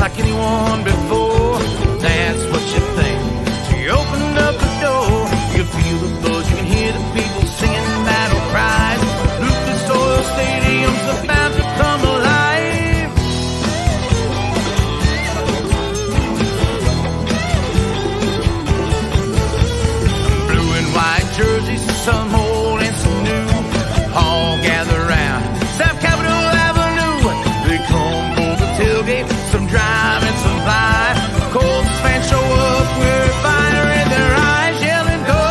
like anyone before. That's what you think. So you open up the door, you feel the buzz, you can hear the people singing battle cries. Lucas Oil Stadium's about to come alive. Blue and white jerseys, some old and some new, all gather round South Capitol Avenue. They come for the tailgate, some drive and some fly. Colts fans show up with fire in their eyes, yelling, "Go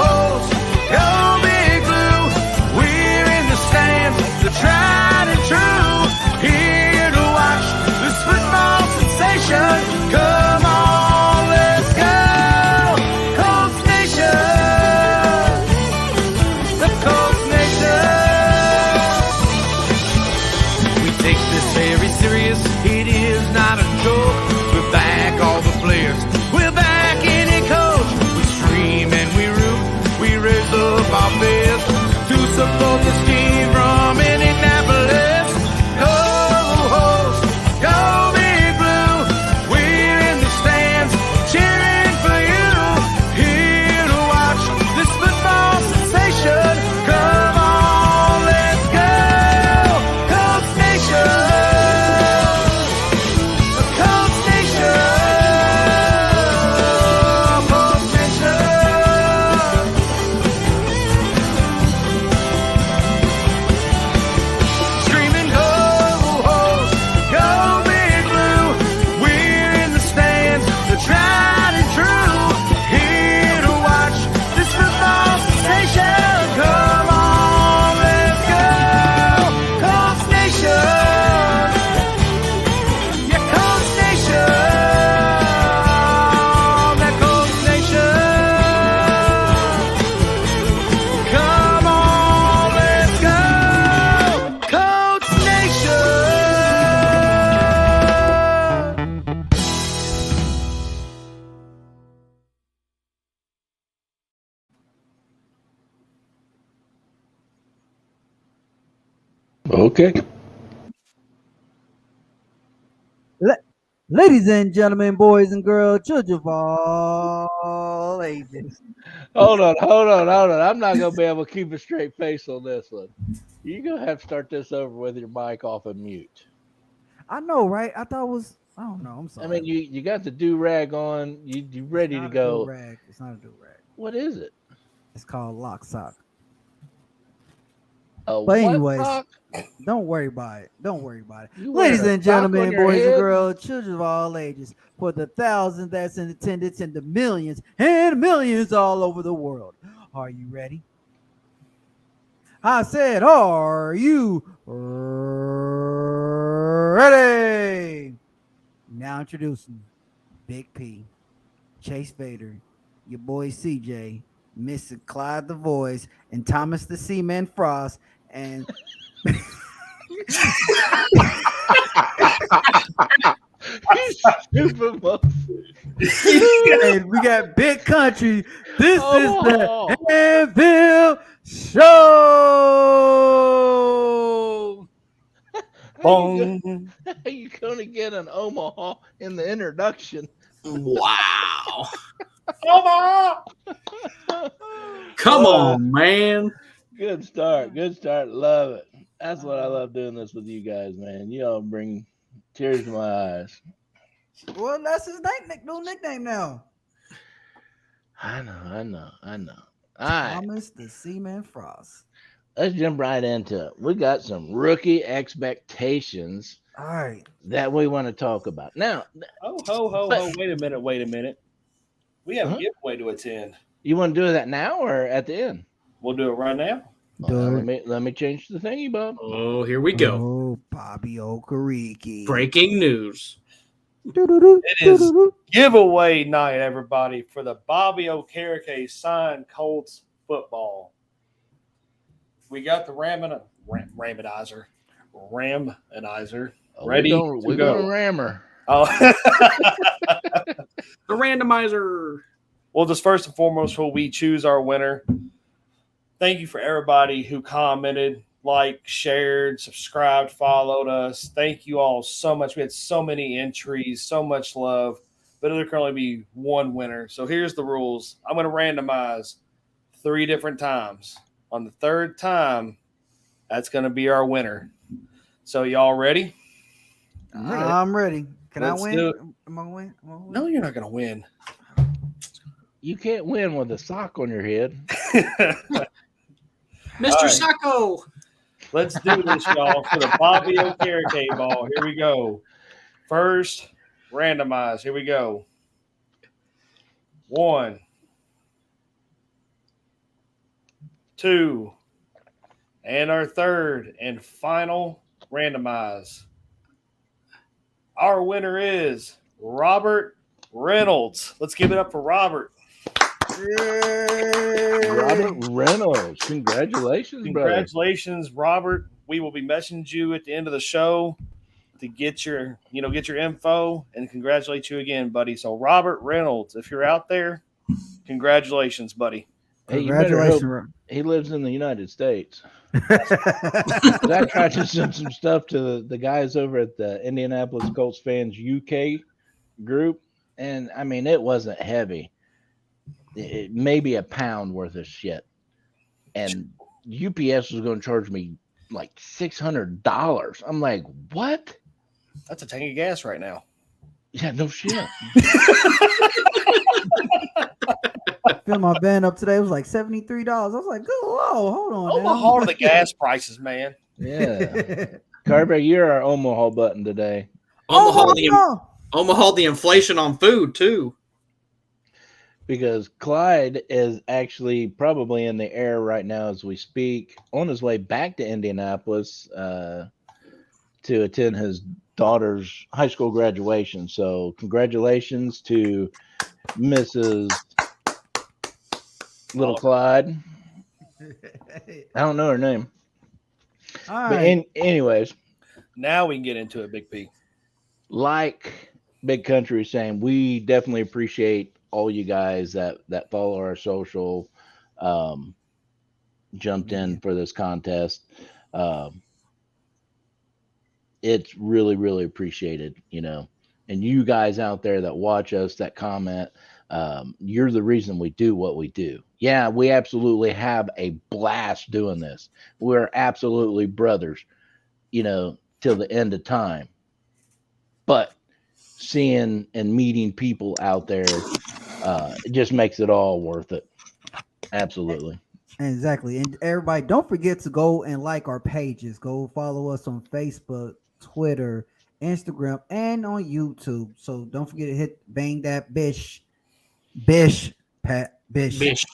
Hosts, go Big Blue!" We're in the stands, the tried and true, here to watch this football sensation. Come on, let's go, Colts Nation, the Colts Nation. We take this very serious, it is not a joke. We're back, all the players, we're back, any coach. We scream and we root, we raise up our fists to support this team from Indianapolis. Go Hosts, go Big Blue! We're in the stands, cheering for you, here to watch this football sensation. Come on, let's go, Colts Nation, the Colts Nation, Colts Nation. Screaming, go Hosts, go Big Blue! We're in the stands, the tried and true, here to watch this football sensation. Come on, let's go, Colts Nation, yeah, Colts Nation, that Colts Nation. Come on, let's go, Colts Nation. Okay. Ladies and gentlemen, boys and girls, children of all ages. Hold on. I'm not gonna be able to keep a straight face on this one. You're gonna have to start this over with your mic off and mute. I know, right? I thought it was. I don't know. I'm sorry. I mean, you got the do rag on. You ready to go? It's not a do rag. What is it? It's called lock sock. A But what anyways, sock? don't worry about it. Don't worry about it. You wear Ladies a and sock on gentlemen, your boys and head? girls, children of all ages, for the thousands that's in attendance and the millions and millions all over the world. Are you ready? I said, are you ready? Now introducing Big P, Chase Vader, your boy CJ, Mr. Clyde the Voice, and Thomas the Seaman Frost, and You stupid motherfucker. and we got Big Country. This Oh. is the Anvil Show. How you gonna get an Omaha in the introduction? Wow. Come on, man. Good start. Love it. That's what I love doing this with you guys, man. You all bring tears to my eyes. Well, that's his new nickname now. I know. All right, Thomas the Seaman Frost. let's jump right into it. We got some rookie expectations All right. that we want to talk about. Now, Ho. Wait a minute. We have a giveaway to attend. you want to do that now or at the end? We'll do it right now. Let me change the thingy, Bob. Oh, here we go. Oh, Bobby Okereke. Breaking news. It is giveaway night, everybody, for the Bobby Okereke signed Colts football. We got the Ramadizer ready We're to go. going to rammer. Oh. The randomizer. Well, just first and foremost, will we choose our winner? Thank you for everybody who commented like, shared, subscribed, followed us. Thank you all so much. We had so many entries, so much love, but there can only be one winner. So here's the rules. I'm going to randomize 3 different times. On the 3rd time, that's going to be our winner. So y'all ready? I'm ready. Can Let's I win? do it. Am I win? No, you're not going to win. You can't win with a sock on your head. Mr. right. Sacco. Let's do this, y'all, for the Bobby Okereke ball. Here we go. First, randomize. Here we go. 1, 2, and our 3rd and final randomize. Our winner is Robert Reynolds. Let's give it up for Robert. Robert Reynolds. Congratulations, brother. Congratulations, Robert. We will be messaging you at the end of the show to get your info and congratulate you again, buddy. So Robert Reynolds, if you're out there, congratulations, buddy. Hey, you better hope Congratulations. he lives in the United States. I tried to send some stuff to the guys over at the Indianapolis Colts fans UK group, and I mean it wasn't heavy. It maybe a pound worth of shit, and UPS was going to charge me like $600. I'm like, what? That's a tank of gas right now. Yeah, no shit. Filled my van up today. It was like $73. I was like, good lord, hold on. Omaha are the gas prices, man. Yeah, Carver, you're our Omaha button today. Omaha, the inflation on food too. Because Clyde is actually probably in the air right now as we speak, on his way back to Indianapolis to attend his daughter's high school graduation. So congratulations to Mrs. Little Clyde. I don't know her name. All But right. anyways, Now we can get into it, Big P. like Big Country is saying, we definitely appreciate all you guys that follow our social, jumped in for this contest. It's really, really appreciated, and you guys out there that watch us, that comment, you're the reason we do what we do. Yeah, we absolutely have a blast doing this. We're absolutely brothers, till the end of time. But seeing and meeting people out there, it just makes it all worth it. Absolutely. Exactly. And everybody, don't forget to go and like our pages. Go follow us on Facebook, Twitter, Instagram, and on YouTube. So don't forget to bang that bish, Pat, bish.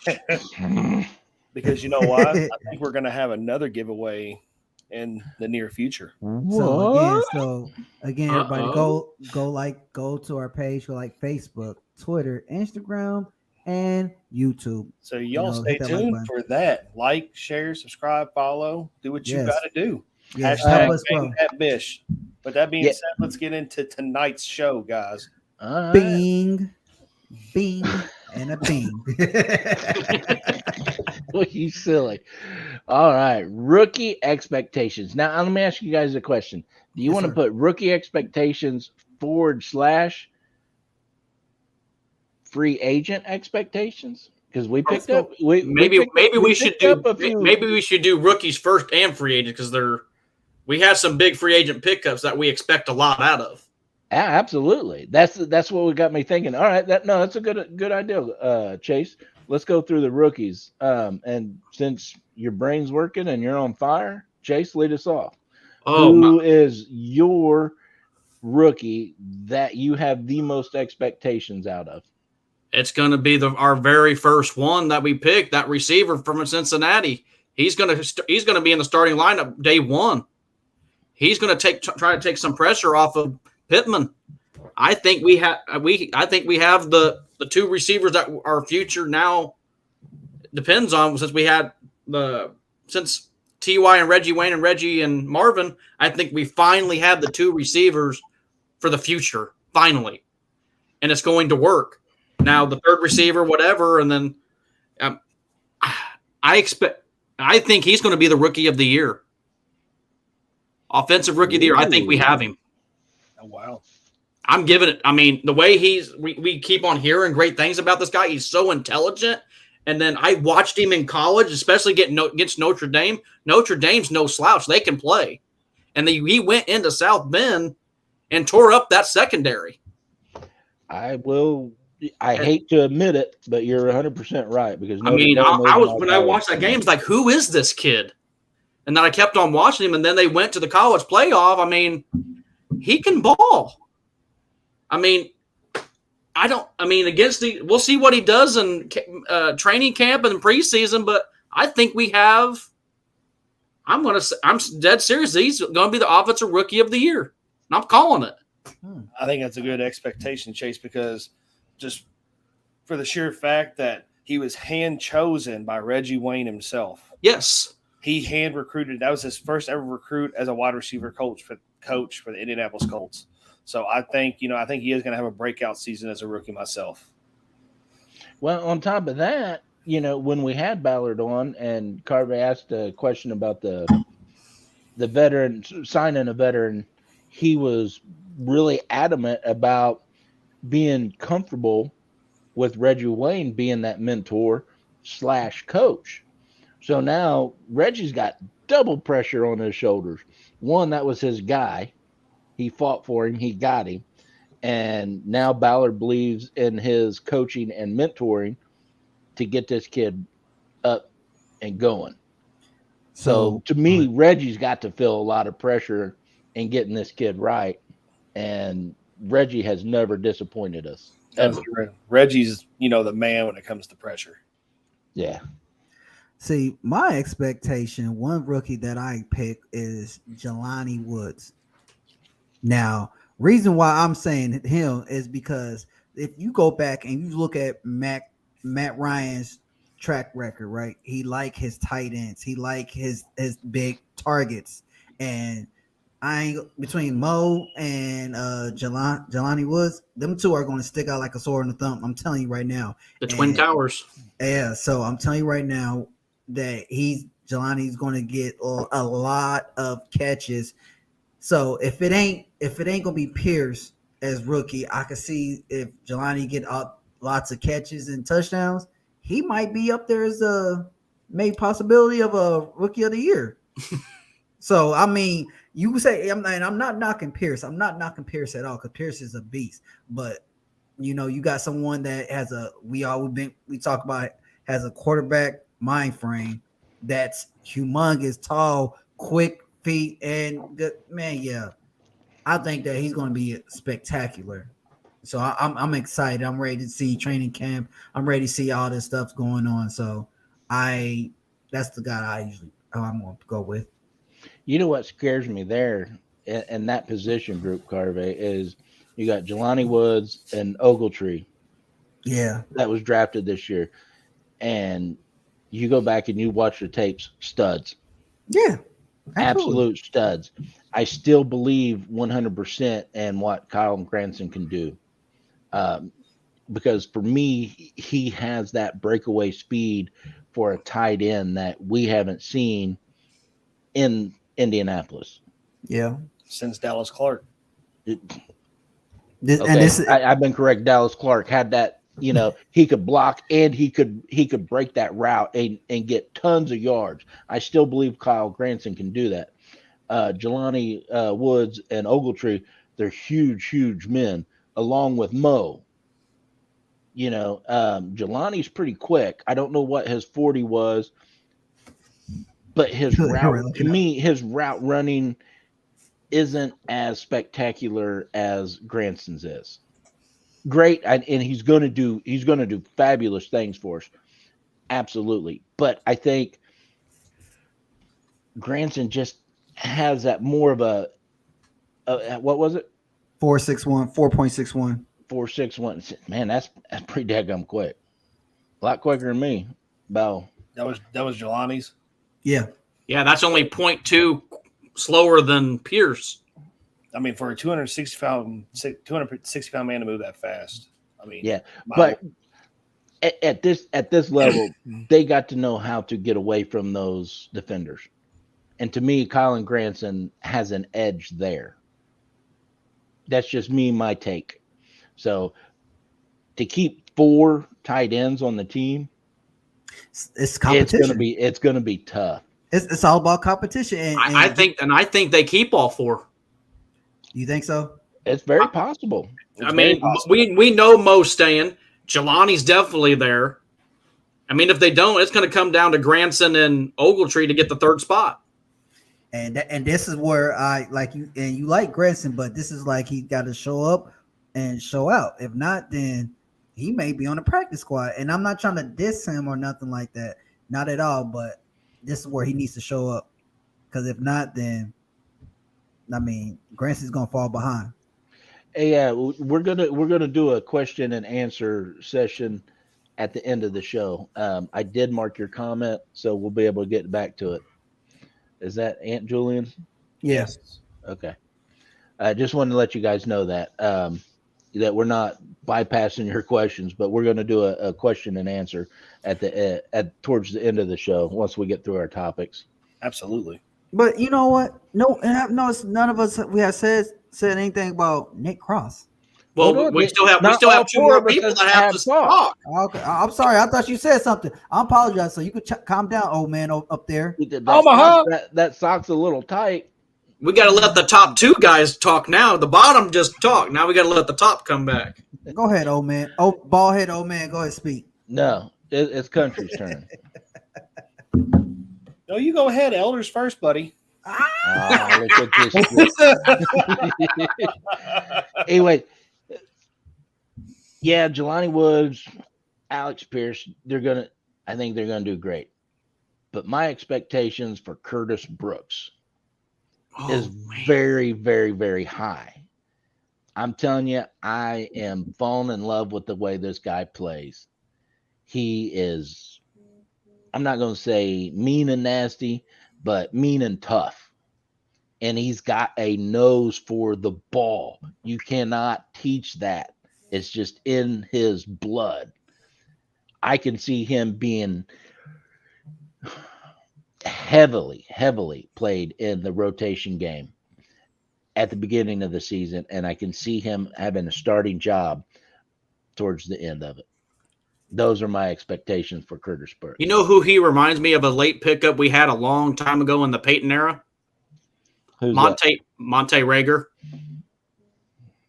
Because you know what? I think we're going to have another giveaway in the near future. So again, everybody Uh-oh. go to our page, go like Facebook, Twitter, Instagram, and YouTube. So y'all stay hit that tuned like for that. Like, share, subscribe, follow. Do what you Yes. got to do. Yes, Hashtag help us bang grow. that bish. With that being said, let's get into tonight's show, guys. All right. Bing, bing, and a bing. Well, you silly. All right. Rookie expectations. Now, let me ask you guys a question. Do you Yes, want to sir. put rookie expectations / free agent expectations? Because we picked up. Maybe we should picked up do a few. maybe we should do rookies first and free agents because we have some big free agent pickups that we expect a lot out of. Absolutely. That's what got me thinking. All right, that's a good idea, Chase. Let's go through the rookies. And since your brain's working and you're on fire, Chase, lead us off. Who is your rookie that you have the most expectations out of? It's going to be our very first one that we picked, that receiver from Cincinnati. He's going to be in the starting lineup day one. He's going to try to take some pressure off of Pittman. I think we have the two receivers that our future now depends on, since T.Y. and Reggie Wayne and Reggie and Marvin. I think we finally have the two receivers for the future, finally, and it's going to work. Now the third receiver, whatever, and then I think he's going to be the rookie of the year. Offensive Rookie of the Year. I think we have him. Oh, wow. I'm giving it. I mean, the way we keep on hearing great things about this guy. He's so intelligent. And then I watched him in college, especially against Notre Dame. Notre Dame's no slouch. They can play. And he went into South Bend and tore up that secondary. I hate to admit it, but you're 100% right because I mean, when I watched that game, I was like, who is this kid? And then I kept on watching him, and then they went to the college playoff. I mean, he can ball. I mean, we'll see what he does in training camp and preseason, but I think we have. I'm dead serious. He's going to be the offensive rookie of the year. And I'm calling it. I think that's a good expectation, Chase, because just for the sheer fact that he was hand chosen by Reggie Wayne himself. Yes. He hand recruited. That was his first ever recruit as a wide receiver coach for the Indianapolis Colts. So I think he is going to have a breakout season as a rookie myself. Well, on top of that, when we had Ballard on and Carvey asked a question about the veteran, signing a veteran, he was really adamant about being comfortable with Reggie Wayne being that mentor / coach. So now Reggie's got double pressure on his shoulders. One, that was his guy. He fought for him. He got him. And now Ballard believes in his coaching and mentoring to get this kid up and going. So to me, Reggie's got to feel a lot of pressure in getting this kid right. And Reggie has never disappointed us. Ever. Reggie's, the man when it comes to pressure. Yeah. See, my expectation, one rookie that I pick is Jelani Woods. Now, reason why I'm saying him is because if you go back and you look at Matt Ryan's track record, right? He like his tight ends. He like his big targets. And between Mo and Jelani Woods, them two are going to stick out like a sword in the thumb. I'm telling you right now. The Twin Towers. Yeah, so I'm telling you right now that Jelani's going to get a lot of catches. So if it ain't gonna be Pierce as rookie, I could see if Jelani get up lots of catches and touchdowns, he might be up there as a maybe possibility of a rookie of the year. So I mean, you say I'm not knocking Pierce. I'm not knocking Pierce at all because Pierce is a beast. But you got someone that has we talk about has a quarterback mind frame that's humongous, tall, quick feet, and good man. Yeah, I think that he's going to be spectacular. So I'm excited. I'm ready to see training camp. I'm ready to see all this stuff going on. So that's the guy I'm going to go with. You know what scares me there in that position group, Carvey, is you got Jelani Woods and Ogletree. Yeah. That was drafted this year. And you go back and you watch the tapes, studs. Yeah. Absolute studs. I still believe 100% in what Kyle Granson can do. Because for me, he has that breakaway speed for a tight end that we haven't seen in Indianapolis. Yeah. Since Dallas Clark. I've been correct. Dallas Clark had that, he could block and he could break that route and get tons of yards. I still believe Kyle Granson can do that. Jelani Woods and Ogletree, they're huge men, along with Mo. Jelani's pretty quick. I don't know what his 40 was, but his route running isn't as spectacular as Granson's is. Great, and he's going to do fabulous things for us, absolutely. But I think Granson just has that more of a what was it? 4.61. 4.61. Man, that's pretty daggum quick. A lot quicker than me. Bow. That was Jelani's. Yeah. Yeah, that's only 0.2 slower than Pierce. I mean, for a 260 pound man to move that fast. I mean, yeah, but at this level, they got to know how to get away from those defenders. And to me, Colin Granson has an edge there. That's just me, my take. So to keep 4 tight ends on the team, It's competition. It's gonna be tough. It's all about competition. And I think they keep all 4. You think so? It's very possible. I mean, we know Mo's staying. Jelani's definitely there. I mean, if they don't, it's going to come down to Granson and Ogletree to get the 3rd spot. And this is where I like you, and you like Granson, but this is like he got to show up and show out. If not, then he may be on the practice squad. And I'm not trying to diss him or nothing like that, not at all. But this is where he needs to show up, because if not, then I mean, Granson's gonna fall behind. Hey, yeah, we're gonna do a question and answer session at the end of the show. I did mark your comment, so we'll be able to get back to it. Is that Aunt Julian? Yes. Okay. I just wanted to let you guys know that that we're not bypassing your questions, but we're going to do a question and answer at towards the end of the show once we get through our topics. Absolutely. But you know what? No, and I've noticed none of us we have said anything about Nick Cross. Well, we still have 2 more people that have to talk. Okay, I'm sorry. I thought you said something. I apologize. So you could calm down, old man up there. That sock's a little tight. We got to let the top 2 guys talk now. The bottom just talk. Now we got to let the top come back. Go ahead, old man. Oh, bald head, old man. Go ahead, speak. No, it's Country's turn. No, you go ahead. Elders first, buddy. Look at this. Anyway, yeah, Jelani Woods, Alex Pierce, I think they're gonna do great. But my expectations for Curtis Brooks is very, very, very high. I'm telling you, I am falling in love with the way this guy plays. He is, I'm not going to say mean and nasty, but mean and tough. And he's got a nose for the ball. You cannot teach that. It's just in his blood. I can see him being heavily played in the rotation game at the beginning of the season, and I can see him having a starting job towards the end of it. Those are my expectations for Curtis Burke. You know who he reminds me of, a late pickup we had a long time ago in the Peyton era? Monte Rager.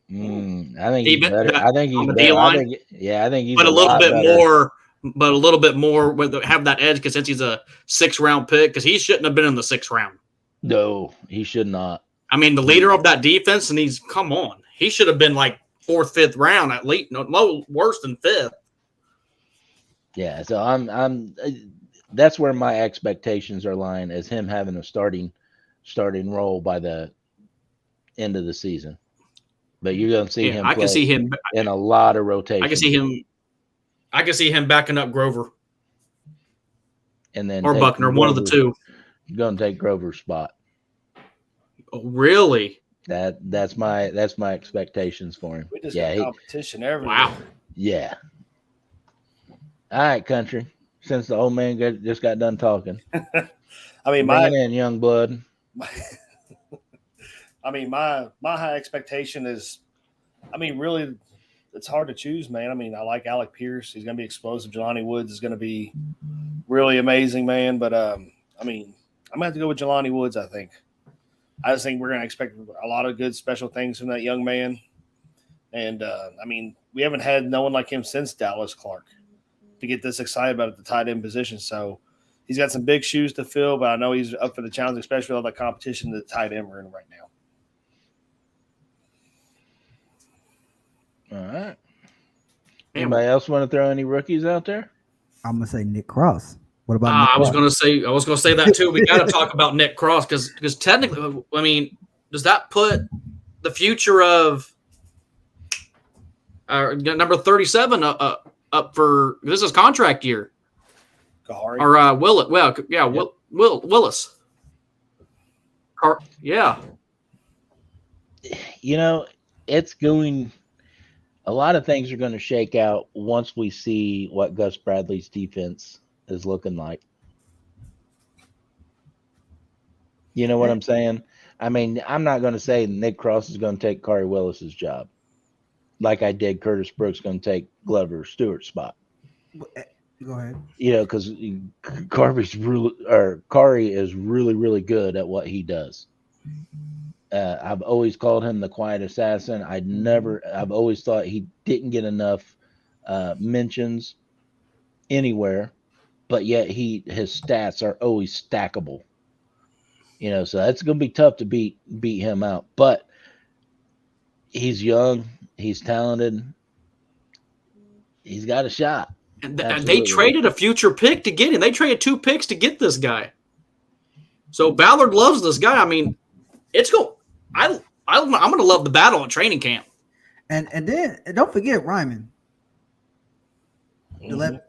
I think he's better. I think he's better. I think he's but a little bit better. But a little bit more with have that edge, because since he's a 6th-round pick, because he shouldn't have been in the 6th round. No, he should not. I mean, the leader of that defense, and come on, he should have been like 4th, 5th round at least, no worse than 5th. Yeah, so I'm that's where my expectations are lying, as him having a starting role by the end of the season. But you're going to see him. I can see him in a lot of rotation. I can see him backing up Grover, and then Buckner, one of the 2. You're going to take Grover's spot. Oh, really? That's my expectations for him. We just got competition everywhere. Wow. Yeah. All right, Country. Since the old man just got done talking, I mean, bring it in, young blood. I mean, my high expectation is, I mean, really, it's hard to choose, man. I mean, I like Alec Pierce. He's going to be explosive. Jelani Woods is going to be really amazing, man. But, I mean, I'm going to have to go with Jelani Woods, I think. I just think we're going to expect a lot of good special things from that young man. And, I mean, we haven't had no one like him since Dallas Clark to get this excited about at the tight end position. So he's got some big shoes to fill, but I know he's up for the challenge, especially with all the competition that the tight end we're in right now. All right. Anybody else want to throw any rookies out there? I'm gonna say Nick Cross. What about? Nick I was gonna say that too. We got to talk about Nick Cross because technically, I mean, does that put the future of number 37 up for this is contract year? Kahari. Or Willis? Well, yeah, yep. Willis. Yeah. You know, it's going. A lot of things are going to shake out once we see what Gus Bradley's defense is looking like. You know what I'm saying? I mean, I'm not going to say Nick Cross is going to take Kari Willis's job, like I did Curtis Brooks going to take Glover Stewart's spot. Go ahead. You know, because Kari is really, really good at what he does. I've always called him the quiet assassin. I've always thought he didn't get enough mentions anywhere, but yet his stats are always stackable. You know, so that's going to be tough to beat him out. But he's young, he's talented, he's got a shot. And they traded a future pick to get him. They traded 2 picks to get this guy. So Ballard loves this guy. I mean, it's go. I'm going to love the battle at training camp. And then don't forget Ryman. But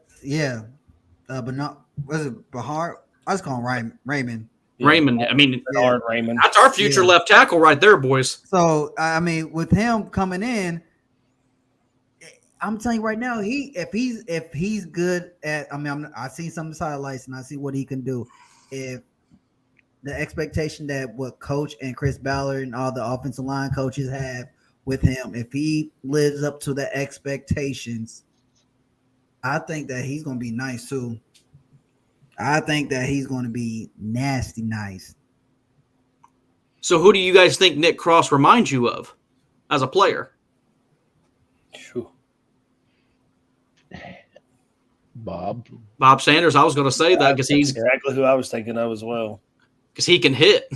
not was it Bahar? I was calling Raymond. Raymond. I mean, Bernard Raymond. That's our future left tackle right there, boys. So I mean, with him coming in, I'm telling you right now, if he's good at, I mean, I see some of his highlights and I see what he can do. If the expectation that what Coach and Chris Ballard and all the offensive line coaches have with him, if he lives up to the expectations, I think that he's going to be nice too. I think that he's going to be nasty nice. So who do you guys think Nick Cross reminds you of as a player? Bob Sanders. I was going to say that because he's exactly who I was thinking of as well. Because he can hit.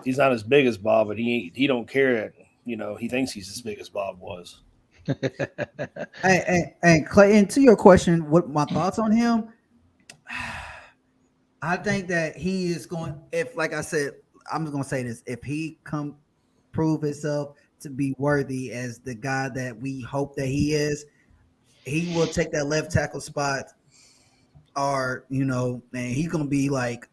He's not as big as Bob, but he don't care. You know, he thinks he's as big as Bob was. And Clay, and to your question, what my thoughts on him? I think that he is going. If, like I said, I'm just going to say this: if he prove himself to be worthy as the guy that we hope that he is, he will take that left tackle spot, or and he's gonna be like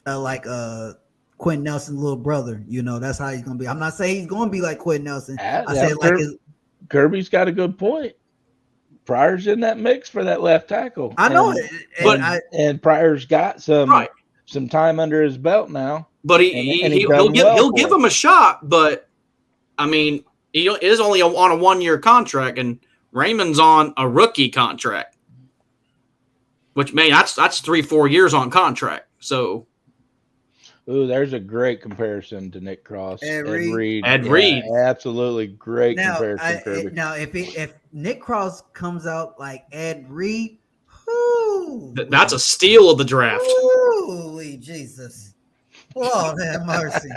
Quentin Nelson's little brother. That's how he's gonna be. I'm not saying he's gonna be like Quentin Nelson. I said like Kirby's got a good point. Pryor's in that mix for that left tackle. I know, and Pryor's got some time under his belt now. But he'll give him a shot. But I mean, he is only on a 1-year contract, and Raymond's on a rookie contract, which that's 3-4 years on contract. So, there's a great comparison to Nick Cross. Ed Reed. Absolutely great comparison. Kirby. Now, if Nick Cross comes out like Ed Reed, that's a steal of the draft. Holy Jesus. Lord have mercy.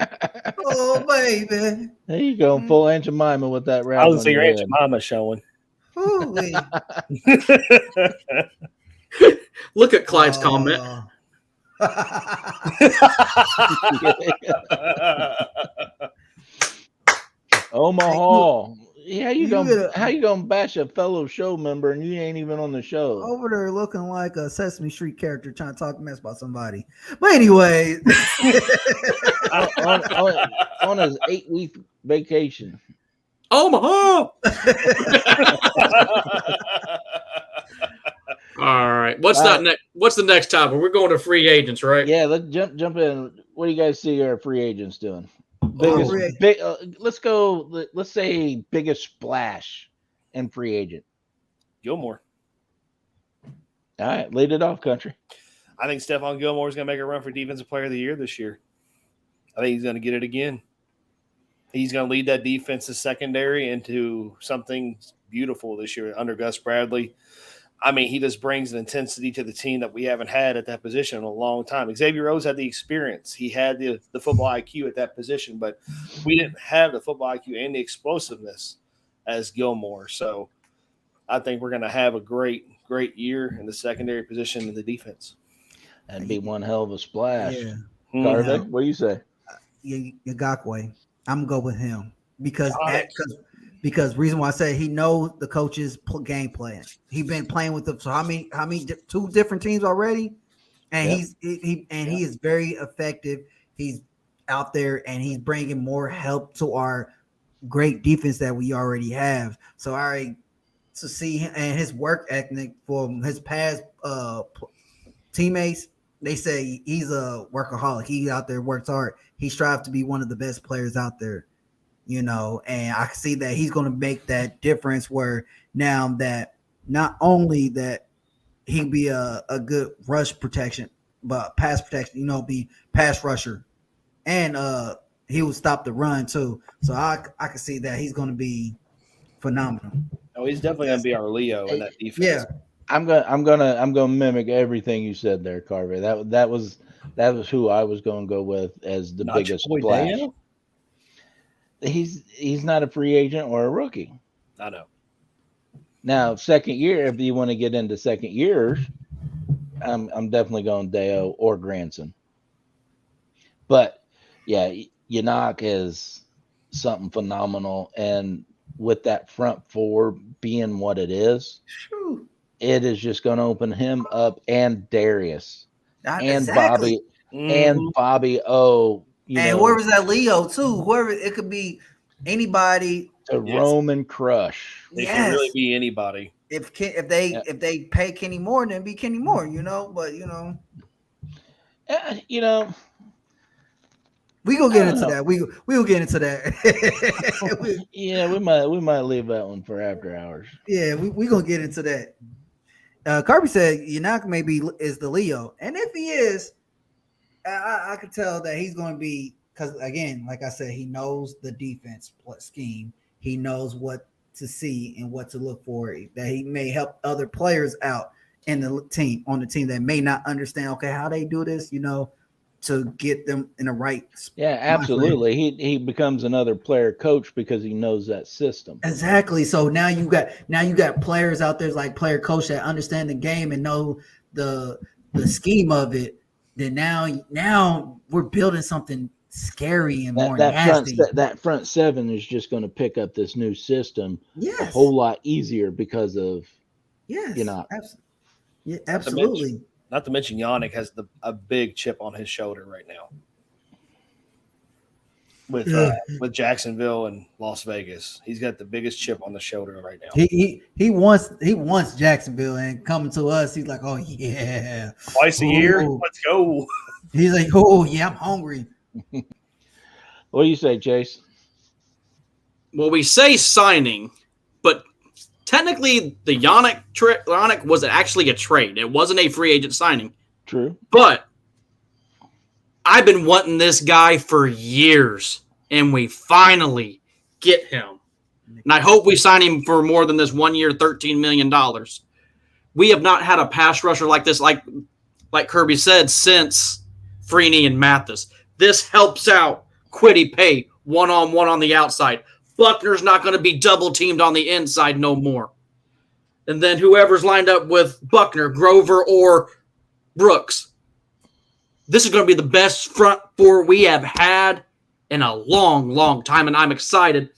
Oh, baby. There you go. Full Aunt Jemima with that rap. I was your Aunt Jemima showing. Look at Clyde's comment. Omaha. How you gonna bash a fellow show member and you ain't even on the show? Over there looking like a Sesame Street character trying to talk mess about somebody. But anyway, on his 8-week vacation. Omaha. All right. What's the next topic? We're going to free agents, right? Yeah, let's jump in. What do you guys see our free agents doing? Let's go. Let's say biggest splash in free agent. Gilmore. All right, lead it off, country. I think Stephon Gilmore is going to make a run for Defensive Player of the Year this year. I think he's going to get it again. He's going to lead that defensive secondary into something beautiful this year under Gus Bradley. I mean, he just brings an intensity to the team that we haven't had at that position in a long time. Xavier Rhodes had the experience. He had the football IQ at that position, but we didn't have the football IQ and the explosiveness as Gilmore. So I think we're going to have a great year in the secondary position in the defense. That'd be one hell of a splash. Yeah. Garvin, what do you say? Yagakwe. I'm going to go with him because reason why I say he knows the coach's game plan. He's been playing with them. So how many 2 different teams already? And he is very effective. He's out there and he's bringing more help to our great defense that we already have. So to see him and his work ethic for his past teammates, they say he's a workaholic. He out there works hard. He strives to be one of the best players out there, and I can see that he's going to make that difference where now that not only that he be a good rush protection, but pass protection, be pass rusher, and he will stop the run too. So I can see that he's going to be phenomenal. Oh, he's definitely going to be our Leo in that defense. Yeah. I'm gonna mimic everything you said there, Carver. That was who I was gonna go with as the Not biggest your boy splash. Deo? He's not a free agent or a rookie. I know. Now, second year, if you want to get into second years, I'm definitely going Deo or Granson. But yeah, Yannick is something phenomenal, and with that front four being what it is, it is just going to open him up, and Darius and Bobby and Bobby O. And whoever's that Leo too, whoever it could be, anybody to roam and crush. It can really be anybody. If they pay Kenny Moore, then be Kenny Moore, But we gonna get into that. We will get into that. we might leave that one for after hours. Yeah, we gonna get into that. Kirby said Yannick maybe is the Leo, and if he is, I could tell that he's going to be, because again, like I said, he knows the defense scheme. He knows what to see and what to look for. That he may help other players out in the team that may not understand. Okay, how they do this, to get them in the right. Yeah, absolutely. He becomes another player coach because he knows that system. Exactly. So now you got players out there like player coach that understand the game and know the scheme of it. Then now we're building something scary and more nasty. That front seven is just going to pick up this new system a whole lot easier because of absolutely. Not to mention Yannick has a big chip on his shoulder right now with Jacksonville and Las Vegas. He's got the biggest chip on the shoulder right now. He wants Jacksonville, and coming to us, he's like, oh yeah, twice a year. Let's go. He's like, oh yeah, I'm hungry. What do you say, Chase? Well, we say signing, but technically the Yannick was actually a trade. It wasn't a free agent signing. True. But I've been wanting this guy for years, and we finally get him. And I hope we sign him for more than this 1 year, $13 million. We have not had a pass rusher like this, like Kirby said, since Freeney and Mathis. This helps out Quiddy Pay one-on-one on the outside. Buckner's not going to be double-teamed on the inside no more. And then whoever's lined up with Buckner, Grover, or Brooks. This is going to be the best front four we have had in a long, long time, and I'm excited.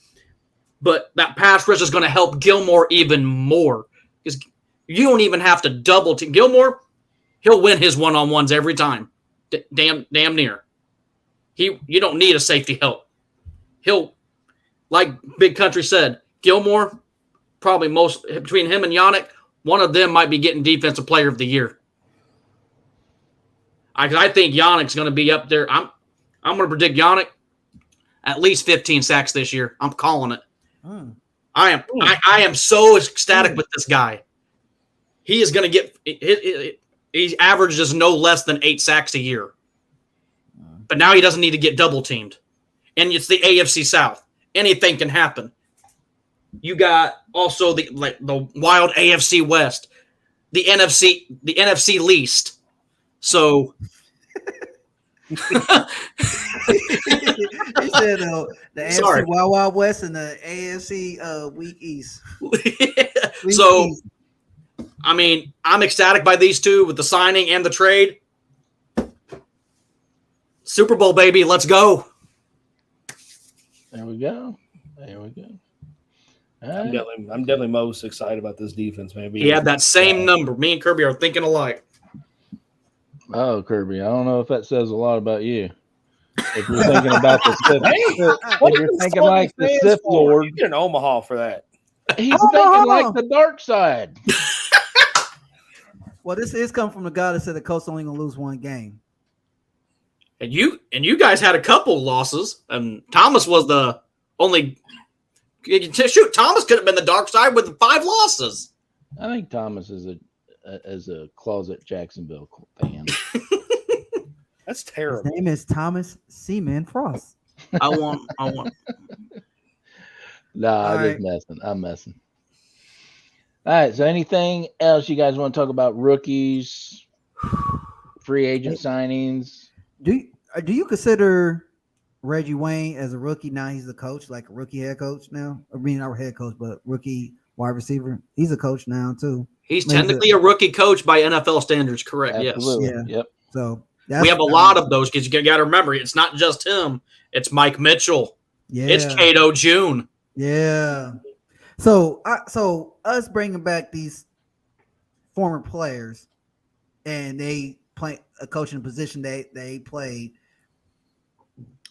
But that pass rush is going to help Gilmore even more. Because you don't even have to double team. Gilmore, he'll win his one-on-ones every time. Damn near. You don't need a safety help. He'll, like Big Country said, Gilmore, probably most, between him and Yannick, one of them might be getting Defensive Player of the Year. I think Yannick's going to be up there. I'm going to predict Yannick at least 15 sacks this year. I'm calling it. I am so ecstatic with this guy. He is going to get he averages no less than 8 sacks a year. But now he doesn't need to get double teamed. And it's the AFC South. Anything can happen. You got also the wild AFC West, the NFC least. So he said the AFC Wild Wild West and the AFC Weak East. East. I mean, I'm ecstatic by these two with the signing and the trade. Super Bowl, baby. Let's go. There we go. I'm definitely most excited about this defense, man. He had that same number. Me and Kirby are thinking alike. Oh, Kirby, I don't know if that says a lot about you. If you're thinking about the Sith, if you're thinking like the Sith Lord, you get an Omaha for that. He's thinking like the dark side. Well, this is coming from the guy that said the Colts only gonna lose one game. And you guys had a couple losses, and Thomas was the only. Shoot, Thomas could have been the dark side with 5 losses. I think Thomas is a closet Jacksonville fan. That's terrible. His name is Thomas Seaman Frost. I want. Nah, I'm just messing. I'm messing. All right. So, anything else you guys want to talk about? Rookies, free agent signings. Do you consider Reggie Wayne as a rookie? Now he's the coach, like a rookie head coach now. I mean, not head coach, but rookie wide receiver. He's a coach now too. He's technically a rookie coach by NFL standards, correct? Absolutely. Yes. Yeah. Yep. So We have a lot of those because you got to remember, it's not just him. It's Mike Mitchell. Yeah. It's Cato June. Yeah. So us bringing back these former players, and they play a coaching position they played.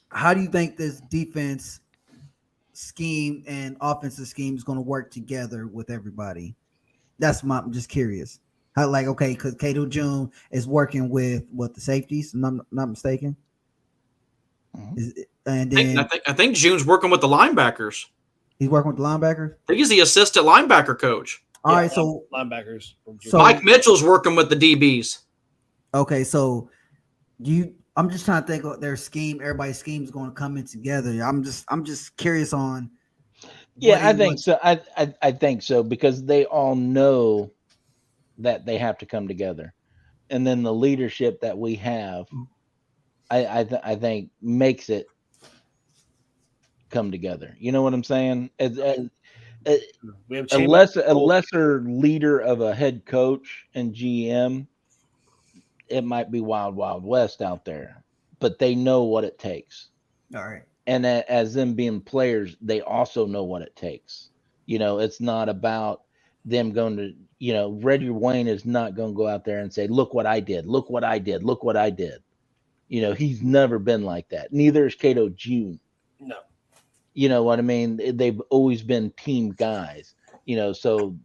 How do you think this defense scheme and offensive scheme is going to work together with everybody? I'm just curious. How, like, okay, because Cato June is working with the safeties, if I'm not mistaken. Mhm. And then I think June's working with the linebackers. he's working with the linebackers. I think he's the assistant linebacker coach. All right, so linebackers. So- Mike Mitchell's working with the DBs. okay, so I'm just trying to think of their scheme. Everybody's scheme is going to come in together. I'm just curious on. Yeah, I think so. I think so because they all know that they have to come together, and then the leadership that we have, I think makes it come together. You know what I'm saying? We have A lesser leader of a head coach and GM, it might be wild west out there, but they know what it takes. All right. And as them being players, they also know what it takes. It's not about them going to, Reggie Wayne is not going to go out there and say, look what I did, look what I did, look what I did. He's never been like that. Neither is Cato June. No. You know what I mean? They've always been team guys, so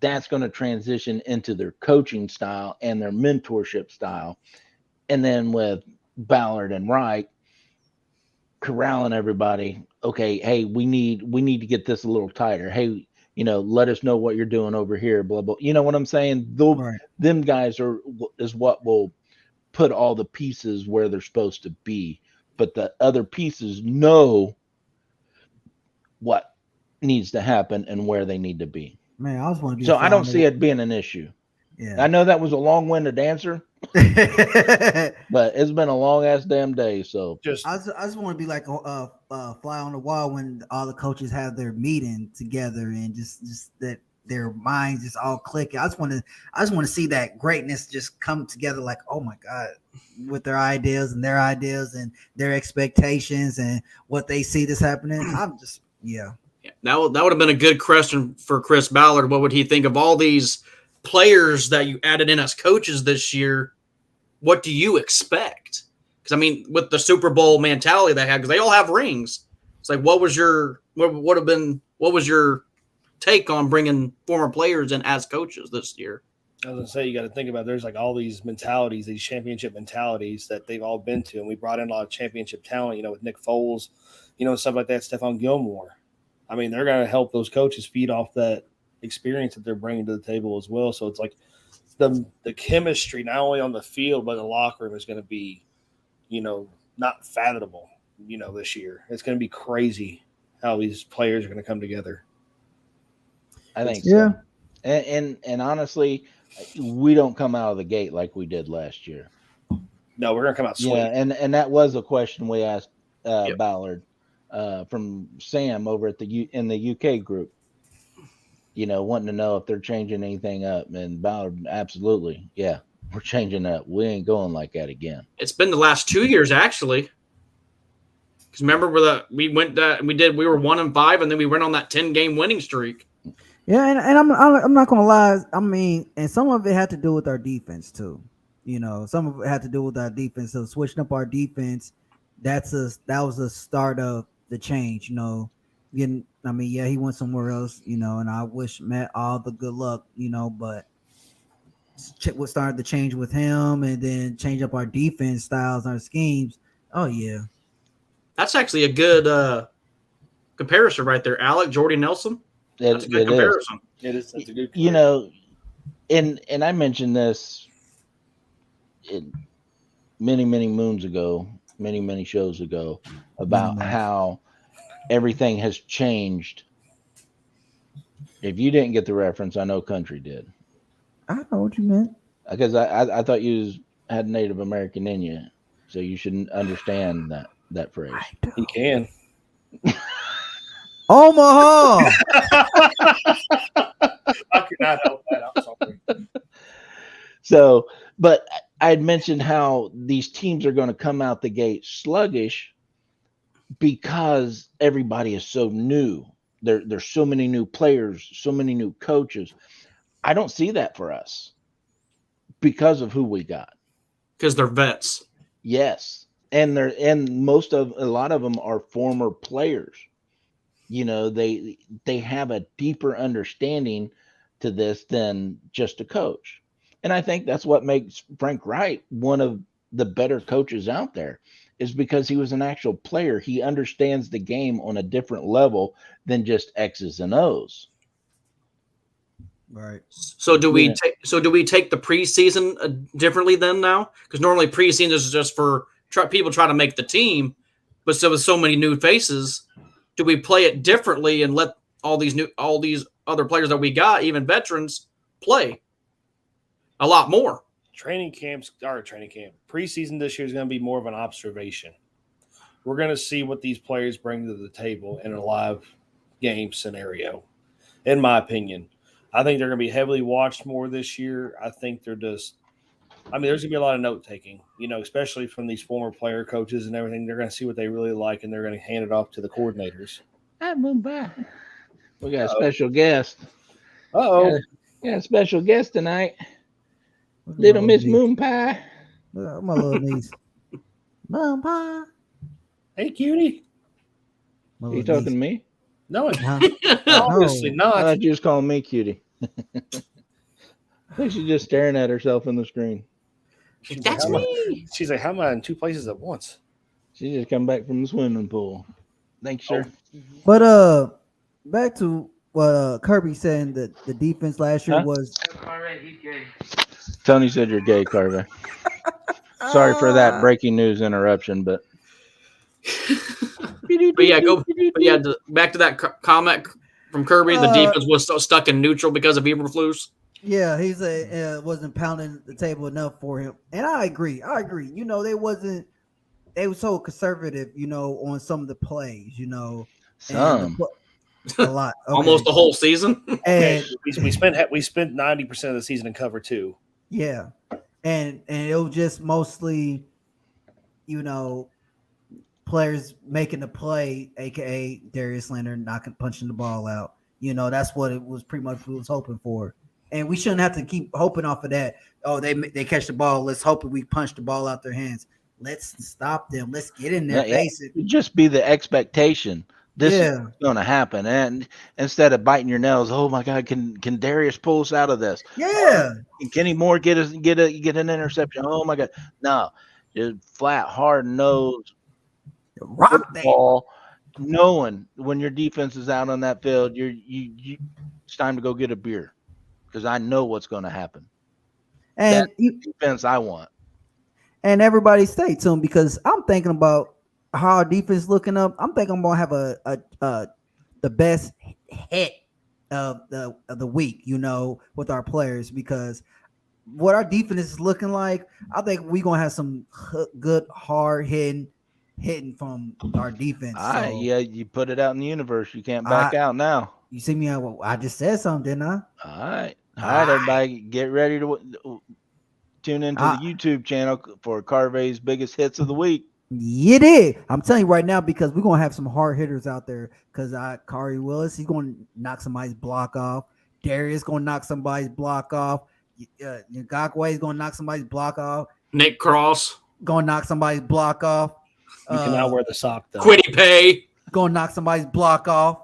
that's going to transition into their coaching style and their mentorship style. And then with Ballard and Wright corralling everybody, okay, hey, we need to get this a little tighter. Hey, let us know what you're doing over here, blah, blah. You know what I'm saying? Them guys is what will put all the pieces where they're supposed to be. But the other pieces know what needs to happen and where they need to be. Man, I just want to be. So I don't see it being an issue. Yeah. I know that was a long-winded answer, but it's been a long-ass damn day. So I just want to be like a fly on the wall when all the coaches have their meeting together and just that their minds just all click. I just want to see that greatness just come together. Like, oh my God, with their ideas and their expectations and what they see this happening. I'm just That would have been a good question for Chris Ballard. What would he think of all these players that you added in as coaches this year? What do you expect? Because I mean, with the Super Bowl mentality they had, because they all have rings. It's like, what was your take on bringing former players in as coaches this year? I was gonna say, you got to think about there's like all these mentalities, these championship mentalities that they've all been to, and we brought in a lot of championship talent. With Nick Foles, stuff like that. Stephon Gilmore. I mean, they're going to help those coaches feed off that experience that they're bringing to the table as well. So it's like the chemistry, not only on the field, but in the locker room is going to be, not fathomable, this year. It's going to be crazy how these players are going to come together. I think so. And honestly, we don't come out of the gate like we did last year. No, we're going to come out sweet. Yeah, and that was a question we asked Ballard. From Sam over at in the UK group, wanting to know if they're changing anything up, and Ballard, absolutely, yeah, we're changing up. We ain't going like that again. It's been the last 2 years actually. Because remember, we were 1-5, and then we went on that 10-game winning streak. Yeah, and I'm not gonna lie. I mean, and some of it had to do with our defense too. Some of it had to do with our defense. So switching up our defense, that was a start of the change. He went somewhere else. And I wish Matt all the good luck. But what started to change with him, and then change up our defense styles, our schemes. Oh yeah, That's actually a good comparison right there, Alec. Jordy Nelson. That's a good comparison. It is. That's a good. You know, and I mentioned this many moons ago, many shows ago, about how everything has changed. If you didn't get the reference, I know Country did. I know what you meant. Because I thought you had Native American in you, so you should understand that phrase. He can. Omaha. I could not help that. I'm sorry. So, but I had mentioned how these teams are going to come out the gate sluggish because everybody is so new. There's so many new players, so many new coaches. I don't see that for us because of who we got. Because they're vets. Yes. And a lot of them are former players. You know, they have a deeper understanding to this than just a coach. And I think that's what makes Frank Wright one of the better coaches out there, is because he was an actual player. He understands the game on a different level than just X's and O's. Right. So do we take the preseason differently then now? Because normally preseason is just for people trying to make the team, but so with so many new faces, do we play it differently and let all these other players that we got, even veterans, play a lot more? Preseason this year is going to be more of an observation. We're going to see what these players bring to the table in a live game scenario. In my opinion, I think they're going to be heavily watched more this year. I think there's going to be a lot of note taking, especially from these former player coaches and everything. They're going to see what they really like, and they're going to hand it off to the coordinators. We got a special guest. Uh-oh. Got a special guest tonight. Little Miss Moon Pie. My little niece. Moon Pie. Hey, cutie. Are you talking to me? No, obviously not. I thought you was calling me cutie. I think she's just staring at herself in the screen. That's me. She's like, how am I in two places at once? She just come back from the swimming pool. Thanks, sir. But back to what Kirby saying, that the defense last year was. Tony said you're gay, Carver. Sorry for that breaking news interruption, but. Back to that comment from Kirby. The defense was so stuck in neutral because of Eberflus. Yeah, he said wasn't pounding the table enough for him, and I agree. They were so conservative, on some of the plays, Some. A lot, okay. Almost the whole season. And we spent 90% of the season in cover 2. Yeah, and it was just mostly, players making the play, aka Darius Leonard punching the ball out. That's what it was pretty much we was hoping for, and we shouldn't have to keep hoping off of that. Oh, they catch the ball. Let's hope we punch the ball out their hands. Let's stop them. Let's get in there. Basic. Just be the expectation. This is going to happen, and instead of biting your nails, oh my God, can Darius pull us out of this? Yeah. Can Kenny Moore get an interception? Oh my God, no, just flat, hard nose, rock the ball. Knowing when your defense is out on that field, it's time to go get a beer, because I know what's going to happen. And that's the defense I want. And everybody stay tuned, because I'm thinking about how our defense looking up. I'm thinking I'm gonna have the best hit of the week, with our players, because what our defense is looking like, I think we're gonna have some good hard hitting from our defense. Yeah, you put it out in the universe. You can't back out now. You see me? I just said something, didn't I? All right, everybody, get ready to tune into the YouTube channel for Carvey's biggest hits of the week. You did. I'm telling you right now, because we're gonna have some hard hitters out there. Because Kari Willis, he's gonna knock somebody's block off. Darius gonna knock somebody's block off. Ngakwe is gonna knock somebody's block off. Nick Cross gonna knock somebody's block off. You cannot wear the sock though. Quiddy Pay gonna knock somebody's block off.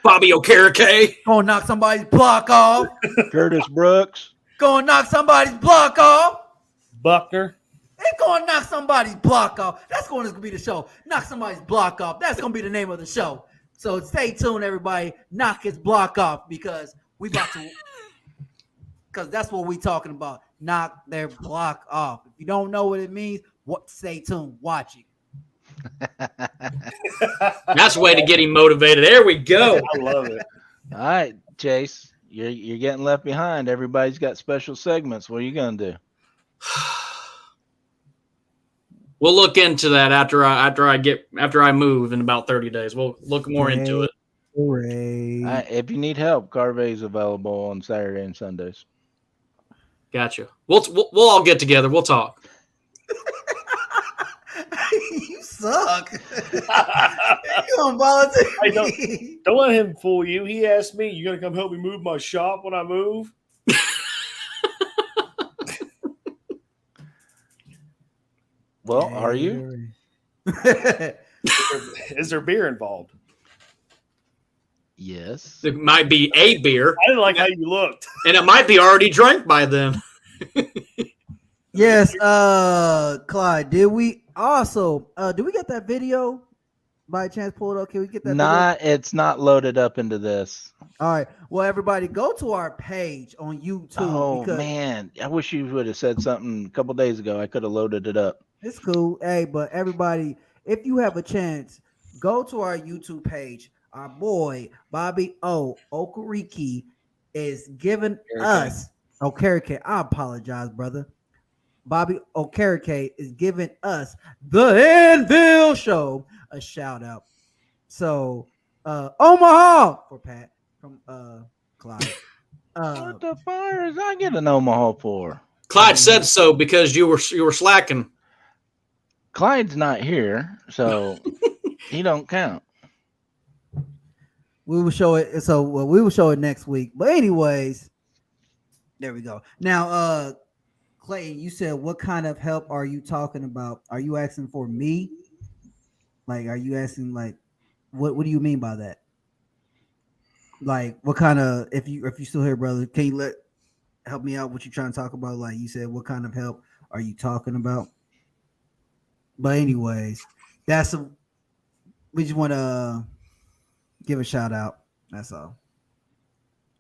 Bobby Okereke gonna knock somebody's block off. Curtis Brooks gonna knock somebody's block off. Buckner. It's gonna knock somebody's block off. That's going to be the show. Knock somebody's block off. That's gonna be the name of the show. So stay tuned, everybody. Knock his block off because we about to. Because that's what we talking about. Knock their block off. If you don't know what it means, stay tuned. Watch it. That's a way to get him motivated. There we go. I love it. All right, Chase, you're getting left behind. Everybody's got special segments. What are you gonna do? We'll look into that after I move in about 30 days. We'll look more into it. Hooray. If you need help, Carvey's available on Saturday and Sundays. Gotcha. We'll all get together. We'll talk. You suck. You gonna volunteer? Hey, don't let him fool you. He asked me, "You gonna come help me move my shop when I move?" Well, are you? Is there beer involved? Yes. It might be a beer, I didn't like how you looked. and it might be already drank by then. Yes, Clyde, did we get that video by chance pulled up? Can we get that video? It's not loaded up into this. All right. Well, everybody go to our page on YouTube. Oh man, I wish you would have said something a couple days ago. I could have loaded it up. It's cool. Hey, but everybody, if you have a chance, go to our YouTube page. Our boy Bobby Okereke is giving us Okereke. I apologize, brother. Bobby Okereke is giving us the Anvil show a shout out. So Omaha for Pat from Clyde. What the fire is I get an Omaha for? Clyde said so because you were slacking. Clyde's not here, so he don't count. We will show it. So we will show it next week. But anyways, there we go. Now, Clayton, you said what kind of help are you talking about? Are you asking for me? Like, are you asking like what do you mean by that? Like, what kind of if you still here, brother, can you help me out what you're trying to talk about? Like you said, what kind of help are you talking about? But anyways, we just want to give a shout out. That's all.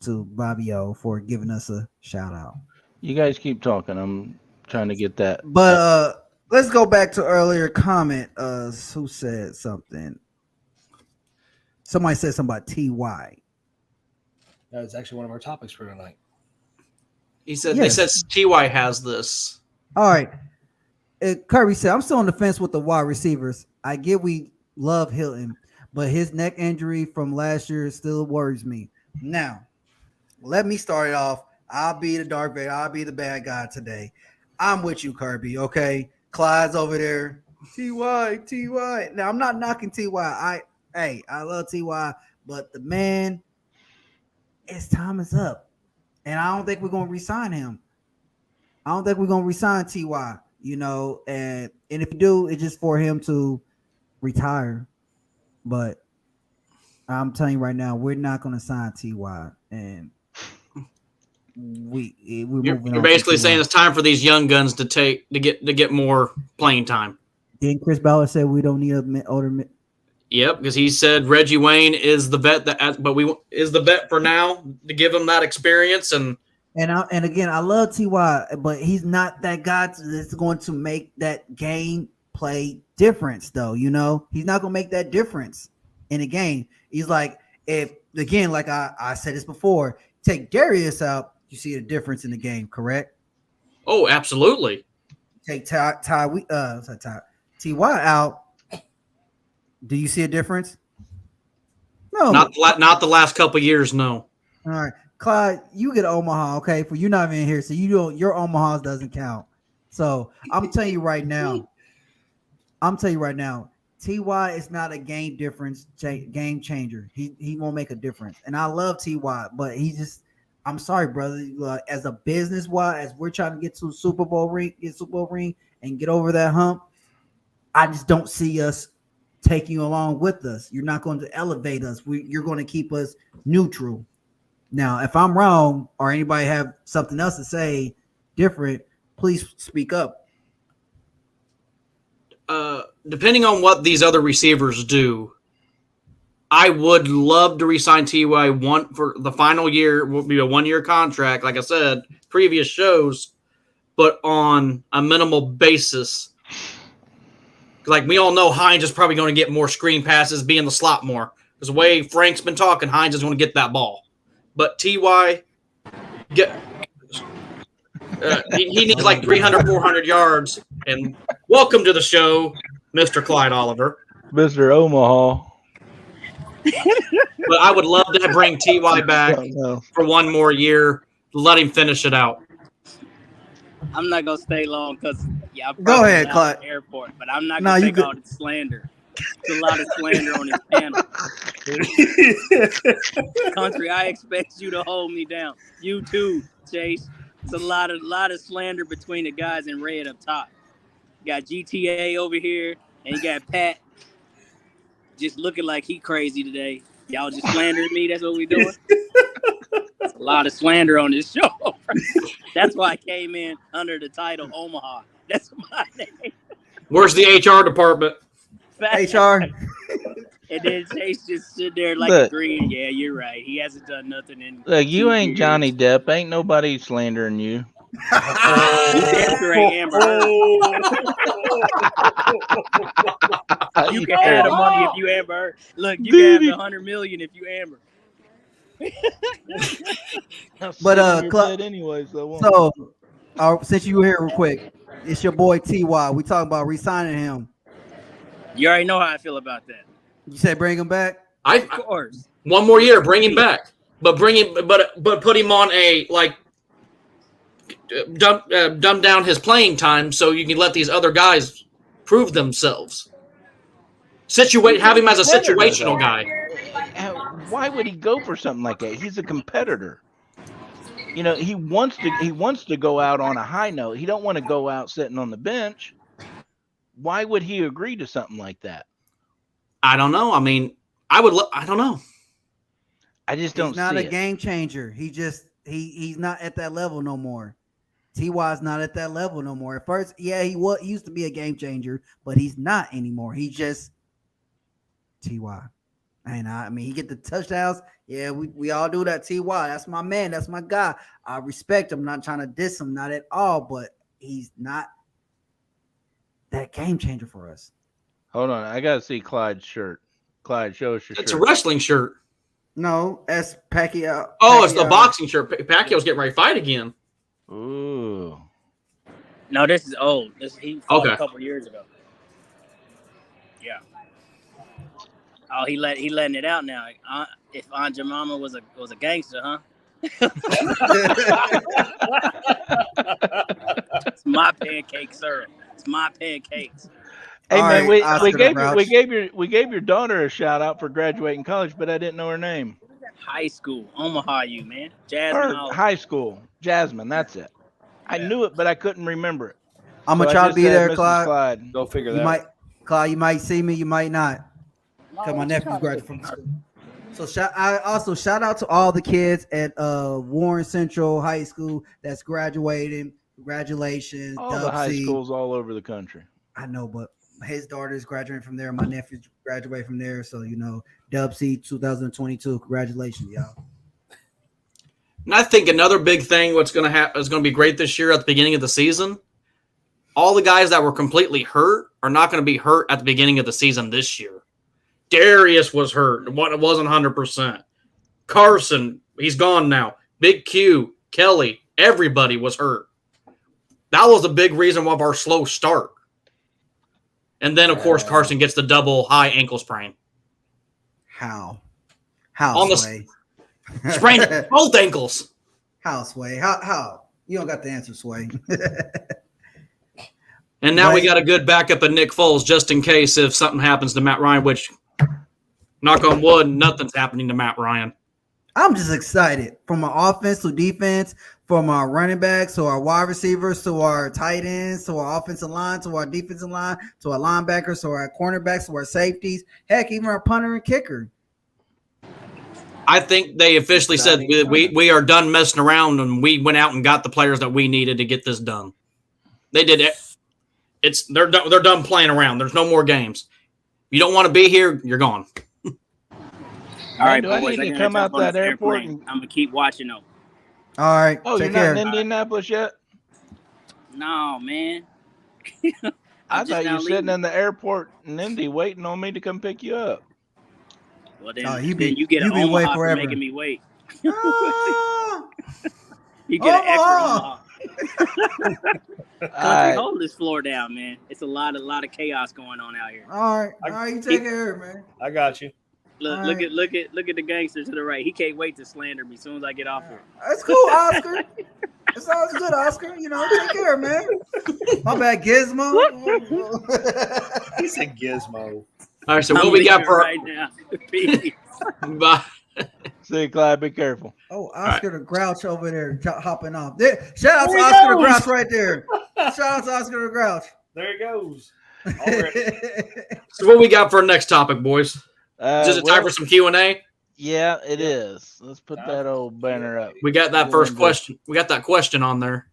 To Bobby O for giving us a shout out. You guys keep talking. I'm trying to get that. But let's go back to earlier comment. Who said something? Somebody said something about TY. That was actually one of our topics for tonight. He said Yes. They said TY has this. All right. Kirby said, I'm still on the fence with the wide receivers. I get we love Hilton, but his neck injury from last year still worries me. Now, let me start it off. I'll be the Dark Vader. I'll be the bad guy today. I'm with you, Kirby, okay? Clyde's over there. TY. Now, I'm not knocking TY. I love TY, but the man, his time is up. And I don't think we're going to re-sign him. I don't think we're going to re-sign TY, you know, and if you do, it's just for him to retire. But I'm telling you right now, we're not going to sign TY, and we're moving on. You're basically saying it's time for these young guns to get more playing time. Didn't Chris Ballard say we don't need an older? Yep, because he said Reggie Wayne is the vet is the vet for now to give him that experience and again, I love TY, but he's not that guy that's going to make that game play difference, though. You know, he's not going to make that difference in a game. He's like, if again, like I said this before, take Darius out, you see a difference in the game, correct? Oh, absolutely. Take Ty out. Do you see a difference? No, Not the last couple of years. No. All right, Clyde, you get Omaha, okay? For you not even here, so you don't. Your Omaha's doesn't count. So I'm telling you right now. Ty is not a game changer. He won't make a difference. And I love Ty, but he just. I'm sorry, brother. As a business wise, as we're trying to get to Super Bowl ring, and get over that hump, I just don't see us taking you along with us. You're not going to elevate us. You're going to keep us neutral. Now, if I'm wrong or anybody have something else to say different, please speak up. Depending on what these other receivers do, I would love to resign Ty one for the final year. Will be a 1-year contract, like I said, previous shows, but on a minimal basis. Like we all know, Hines is probably going to get more screen passes, be in the slot more. Because the way Frank's been talking, Hines is going to get that ball. But Ty, he needs like 300, 400 yards. And welcome to the show, Mr. Clyde Oliver. Mr. Omaha. But I would love to bring Ty back for one more year, let him finish it out. I'm not gonna stay long because Go ahead, Clyde. Airport, but I'm not gonna take all the slander. It's a lot of slander on his panel. Country, I expect you to hold me down. You too, Chase. It's a lot of slander between the guys in red up top. You got GTA over here, and you got Pat just looking like he crazy today. Y'all just slandering me. That's what we doing. It's a lot of slander on this show. That's why I came in under the title Omaha. That's my name. Where's the HR department? HR. And then Chase just sit there like agreeing. Yeah, you're right. He hasn't done nothing in. Look, you ain't Johnny Depp. Ain't nobody slandering you. Amber Amber Heard. You can have the money if you Amber Heard. Look, you can have the $100 million if you Amber. But anyways, so since you were here real quick, it's your boy Ty. We talking about re-signing him. You already know how I feel about that. You said bring him back. Of course. One more year, bring him back, but put him on a dumb down his playing time so you can let these other guys prove themselves. Have him as a situational guy. Why would he go for something like that? He's a competitor. You know, he wants to go out on a high note. He don't want to go out sitting on the bench. Why would he agree to something like that? I don't know. I mean, I don't know. I just don't. He's not a game changer. He's not at that level no more. Ty's not at that level no more. At first, yeah, he used to be a game changer, but he's not anymore. He's just Ty. And I mean, he get the touchdowns. Yeah, we all do that. Ty, that's my man. That's my guy. I respect him. I'm not trying to diss him, not at all. But he's not that game changer for us. Hold on, I gotta see Clyde's shirt. Clyde, show us your shirt. It's a wrestling shirt. No, that's Pacquiao. Oh, it's the boxing shirt. Pacquiao's getting ready to fight again. Ooh. No, this is old. He fought a couple years ago. Yeah. Oh, he letting it out now. If Aunt Jemima was a gangster, huh? It's my pancake syrup. It's my pancakes. Hey all man, right, we gave your daughter a shout out for graduating college, but I didn't know her name. High school, Omaha, you man. Jasmine. High school, Jasmine. That's it. I knew it, but I couldn't remember it. I'm gonna try to be there, Clyde. Go figure that. Clyde, you might see me, you might not. Because my nephew's graduating from school. So I also shout out to all the kids at Warren Central High School that's graduating. Congratulations. All the high schools all over the country. I know, but his daughter's graduating from there. My nephew's graduating from there. So, Dub C 2022. Congratulations, y'all. And I think another big thing what's going to happen is going to be great this year at the beginning of the season. All the guys that were completely hurt are not going to be hurt at the beginning of the season this year. Darius was hurt. It wasn't 100%. Carson, he's gone now. Big Q, Kelly, everybody was hurt. That was a big reason of our slow start. And then, of course, Carson gets the double high ankle sprain. How? On Sway? Sprained both ankles. How, Sway? How? You don't got the answer, Sway. And now we got a good backup of Nick Foles just in case if something happens to Matt Ryan, which, knock on wood, nothing's happening to Matt Ryan. I'm just excited from our offense to defense, from our running backs to our wide receivers to our tight ends to our offensive line to our defensive line to our linebackers to our cornerbacks to our safeties. Heck, even our punter and kicker. I think they officially said we are done messing around, and we went out and got the players that we needed to get this done. They did it. They're done playing around. There's no more games. If you don't want to be here, you're gone. All right, do I boys, need to gotta come jump out on that this airport? airplane. I'm gonna keep watching though. All right. Oh, you're take not care. in Indianapolis yet? No, man. I thought you were sitting leaving. in the airport in Indy waiting on me to come pick you up. Well, then, Oh, then you get an you be away Omaha for forever. making me wait. Ah, You get an extra Omaha. Omaha. Country, hold this floor down, man. It's a lot of chaos going on out here. All right, you take care, man. I got you. Look at the gangster to the right. He can't wait to slander me as soon as I get off here. That's cool, Oscar. It's always good, Oscar. Take care, man. My bad, Gizmo. He said Gizmo. All right, so what we got for right now? Peace. Bye. See you, Clyde. Be careful. Oh, Oscar the Grouch over there hopping off. Shout out to Oscar the Grouch right there. Shout out to Oscar the Grouch. There he goes. So what we got for our next topic, boys? Is it time for some Q&A? Yeah, it is. Let's put that old banner up. We got that first question. We got that question on there.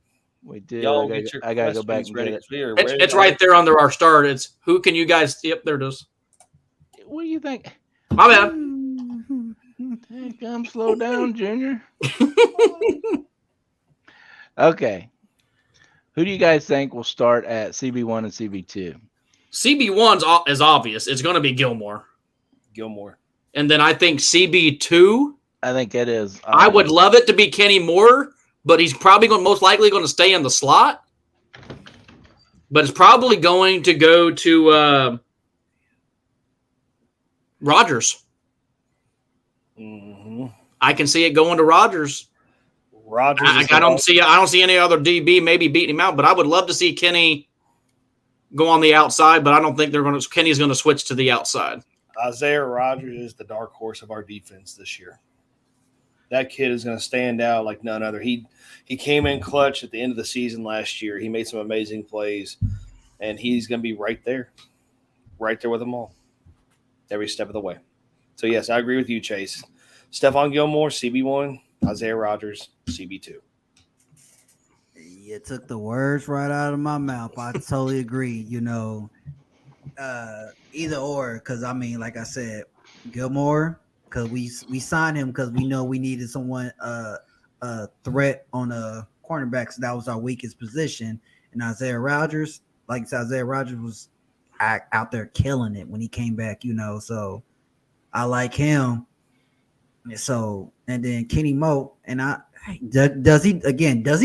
We did. Y'all I gotta go back and get it. It's right there under our start. It's who can you guys? Yep, there it is. What do you think? My bad. Hey, come slow down, Junior. Okay. Who do you guys think will start at CB1 and CB2? CB1 is obvious. It's going to be Gilmore. And then I think CB2. I think it is. I would love it to be Kenny Moore, but he's probably most likely going to stay in the slot. But it's probably going to go to Rogers. Mm-hmm. I can see it going to Rogers. I don't see any other DB maybe beating him out, but I would love to see Kenny go on the outside. But I don't think Kenny's going to switch to the outside. Isaiah Rogers is the dark horse of our defense this year. That kid is going to stand out like none other. He came in clutch at the end of the season last year. He made some amazing plays, and he's going to be right there with them all, every step of the way. So, yes, I agree with you, Chase. Stephon Gilmore, CB1, Isaiah Rogers, CB2. You took the words right out of my mouth. I totally agree. Either or, because I mean, like I said, Gilmore, because we signed him because we know we needed someone a threat on a cornerback, so that was our weakest position. And Isaiah Rogers, like I said, Isaiah Rogers was out there killing it when he came back, so I like him. So, and then Kenny Moe, and does he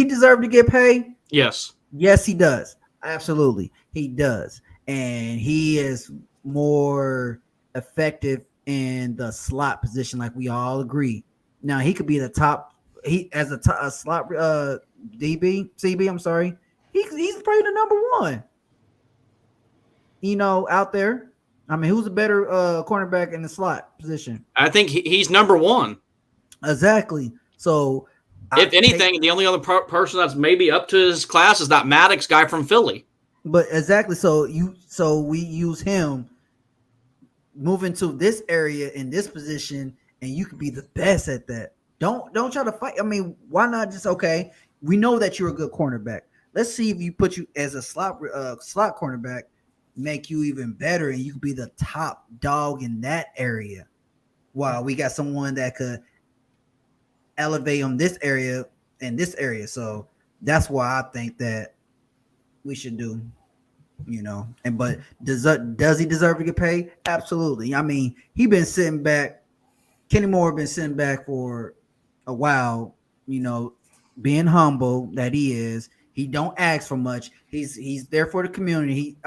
deserve to get paid? Yes. Yes, he does. Absolutely. He does. And he is more effective in the slot position, like we all agree. Now, he could be the top. He as a slot CB. I'm sorry. He's probably the number one. Out there. I mean, who's a better cornerback in the slot position? I think he's number one. Exactly. So, if anything, the only other person that's maybe up to his class is that Maddox guy from Philly. But exactly. So we use him, move into this area in this position, and you could be the best at that. Don't try to fight. I mean, why not just okay? We know that you're a good cornerback. Let's see if you put you as a slot cornerback, make you even better, and you could be the top dog in that area. Wow, we got someone that could elevate on this area and this area. So that's why I think that we should do, but does he deserve to get paid? Absolutely. I mean, he been sitting back. Kenny Moore been sitting back for a while, being humble that he is. He don't ask for much. He's there for the community.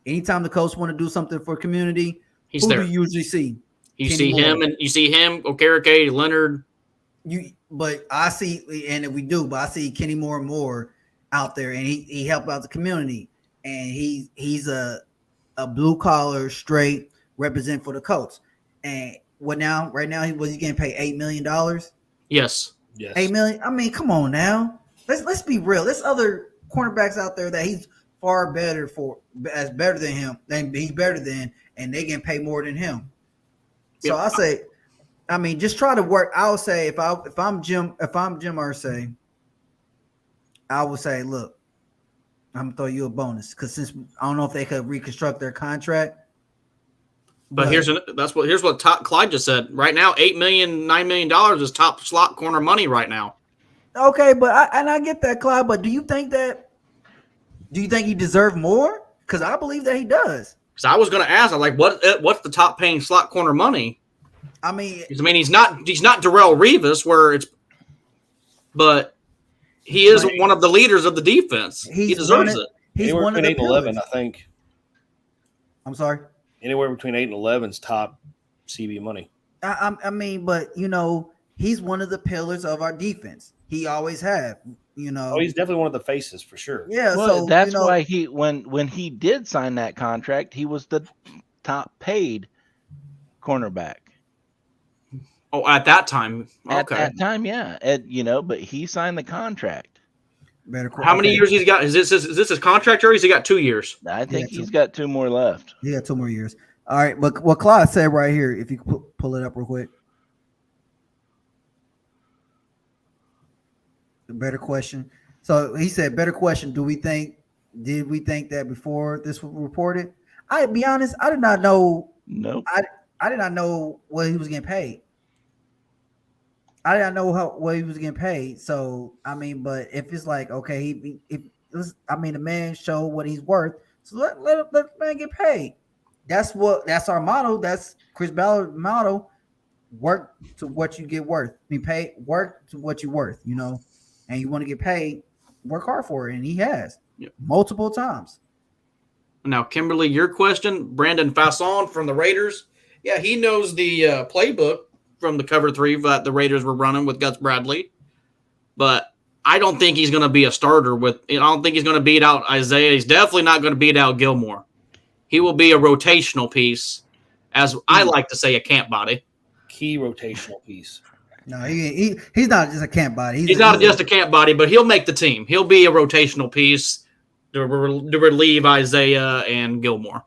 Anytime the coach want to do something for community, he's there. Do you usually see? You see him, Okereke, Leonard. But I see, and we do, but I see Kenny Moore and more out there, and he helped out the community, and he's a blue collar straight represent for the Colts. And right now he getting paid $8 million. Yes. $8 million. I mean, come on now. Let's be real. There's other cornerbacks out there that he's far better than him, and he's better than, and they can pay more than him. So I say I mean, just try to work. I'll say if I'm Jim Irsay, I would say, look, I'm gonna throw you a bonus because since I don't know if they could reconstruct their contract. But here's what Clyde just said. Right now, $8 million, $9 million is top slot corner money right now. Okay, but I get that, Clyde. But do you think he deserves more? Because I believe that he does. Because I was going to ask, what's the top paying slot corner money? I mean, he's not Darrell Revis, but he is one of the leaders of the defense. He deserves it. He's anywhere one of between the 8 and 11, pillars. I think. I'm sorry. Anywhere between 8 and 11 is top CB money. I mean, but he's one of the pillars of our defense. He always have. Oh, he's definitely one of the faces for sure. Yeah, Well, so that's why he when he did sign that contract, he was the top paid cornerback. Oh, at that time. Okay. At that time, yeah. But he signed the contract. How many years he's got? Is this his contract or has he got 2 years? I think he's got 2 more left. He got 2 more years. All right, but what Claude said right here, if you could pull it up real quick. The better question. So he said, better question. Did we think that before this was reported? I'll be honest, I did not know. Nope. I did not know what he was getting paid. I didn't know what he was getting paid. So I mean, but if it's like okay, the man showed what he's worth. So let the man get paid. That's our motto. That's Chris Ballard's motto. Work to what you get worth. Be paid. Work to what you're worth. And you want to get paid. Work hard for it, and he has multiple times. Now, Kimberly, your question, Brandon Fasson from the Raiders. Yeah, he knows the playbook from the cover 3 that the Raiders were running with Gus Bradley. But I don't think he's going to be a starter I don't think he's going to beat out Isaiah. He's definitely not going to beat out Gilmore. He will be a rotational piece, as I like to say, a camp body. Key rotational piece. No, he's not just a camp body. He's not just a camp body, but he'll make the team. He'll be a rotational piece to relieve Isaiah and Gilmore.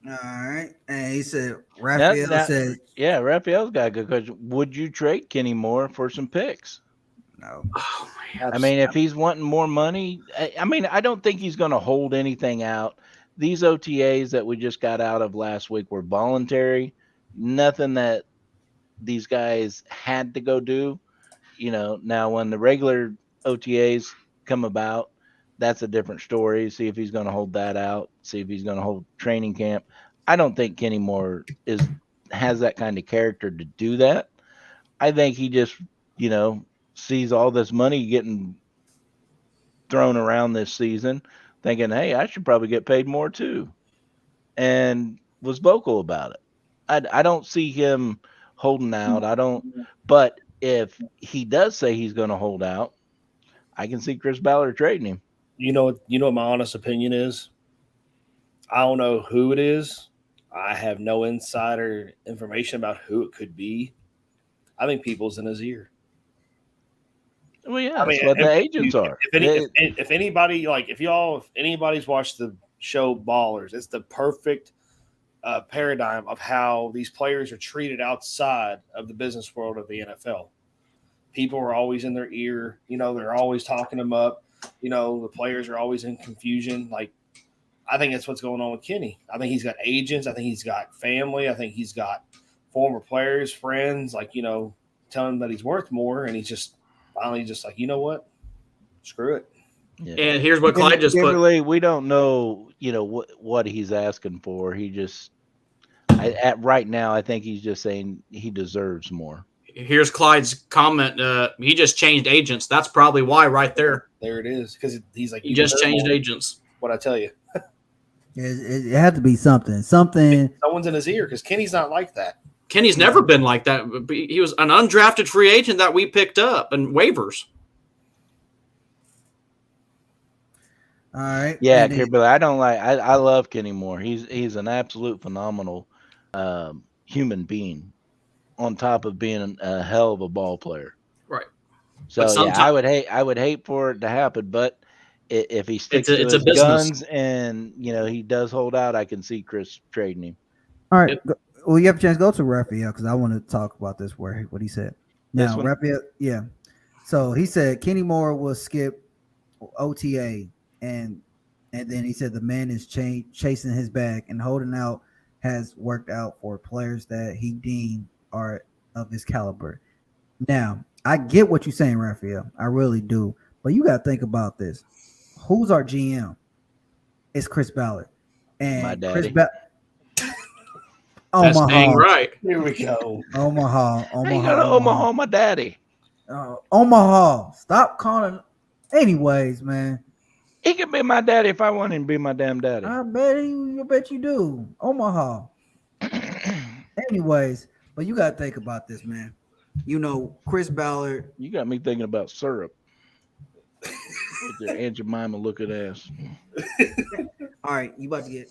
All right. And he said, Raphael said. Yeah, Raphael's got a good question. Would you trade Kenny Moore for some picks? No. Oh, man. I mean, if he's wanting more money, I don't think he's going to hold anything out. These OTAs that we just got out of last week were voluntary. Nothing that these guys had to go do. Now when the regular OTAs come about, that's a different story. See if he's going to hold that out. See if he's going to hold training camp. I don't think Kenny Moore has that kind of character to do that. I think he just, sees all this money getting thrown around this season, thinking, hey, I should probably get paid more too, and was vocal about it. I don't see him holding out. But if he does say he's going to hold out, I can see Chris Ballard trading him. You know what my honest opinion is? I don't know who it is. I have no insider information about who it could be. I think people's in his ear. Well, yeah, that's what the agents are. If anybody, if anybody's watched the show Ballers, it's the perfect paradigm of how these players are treated outside of the business world of the NFL. People are always in their ear. They're always talking them up. The players are always in confusion. I think that's what's going on with Kenny. I think he's got agents. I think he's got family. I think he's got former players, friends, telling him that he's worth more. And he's just finally just like, you know what? Screw it. Yeah. And here's what Clyde just put. We don't know, what he's asking for. He just, right now, I think he's just saying he deserves more. Here's Clyde's comment. He just changed agents. That's probably why right there. There it is. Because he's like, he just changed agents. What'd I tell you? It had to be something. Someone's in his ear because Kenny's not like that. Kenny's never been like that. He was an undrafted free agent that we picked up and waivers. All right. Yeah, but I love Kenny Moore. He's an absolute phenomenal human being on top of being a hell of a ball player. Right. So I would hate for it to happen, but if he sticks to his guns and he does hold out, I can see Chris trading him. All right. well, you have a chance to go to Raphael because I want to talk about this. What he said. This Now, one? Raphael, yeah. So he said Kenny Moore will skip OTA, and then he said the man is chasing his bag and holding out has worked out for players that he deemed are of his caliber. Now, I get what you're saying, Raphael. I really do. But you got to think about this. Who's our GM? It's Chris Ballard. And My Chris daddy. That's dang Omaha. right. Here we go. Omaha. I ain't gonna Omaha, my daddy. Omaha. Stop calling. Anyways, man. He could be my daddy if I want him to be my damn daddy. I bet you do. Omaha. Anyways, but you got to think about this, man. You know, Chris Ballard. You got me thinking about syrup. With your Aunt Jemima looking ass. All right, you about to get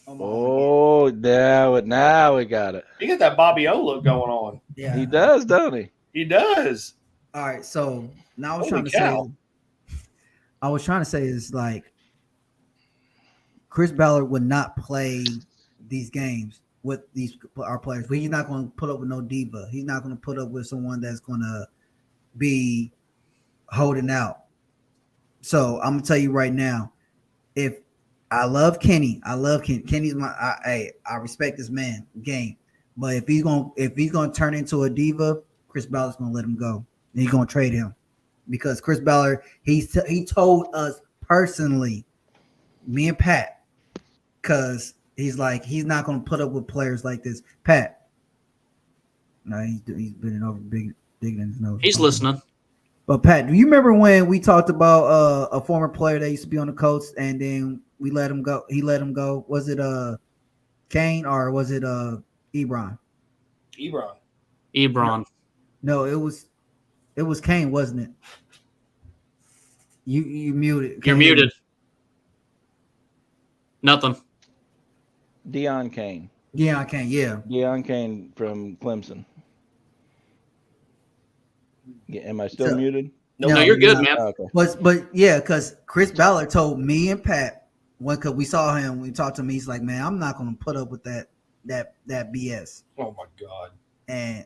Omaha. Oh, now we got it. You got that Bobby O look going on. Yeah. He does, don't he? He does. All right, so now Holy cow. I was trying to say is like Chris Ballard would not play these games with our players. But he's not going to put up with no diva. He's not going to put up with someone that's going to be holding out. So I'm gonna tell you right now, if I love Kenny, Kenny's I respect this man game. But if he's gonna turn into a diva, Chris Ballard's gonna let him go. And he's gonna trade him because Chris Ballard he told us personally, me and Pat, because he's not gonna put up with players like this. Pat, no, he's been over big than his nose. He's listening. But Pat, do you remember when we talked about a former player that used to be on the Colts and then we let him go? He let him go. Was it Kane or was it Ebron? Ebron. No, it was Kane, wasn't it? You muted. You're muted. Nothing. Deion Kane. Deion Kane, yeah. Deion Kane from Clemson. Yeah, am I still muted? No, you're good, man. Oh, okay. But yeah, because Chris Ballard told me and Pat because we saw him, we talked to him. He's like, man, I'm not going to put up with that BS. Oh my God. And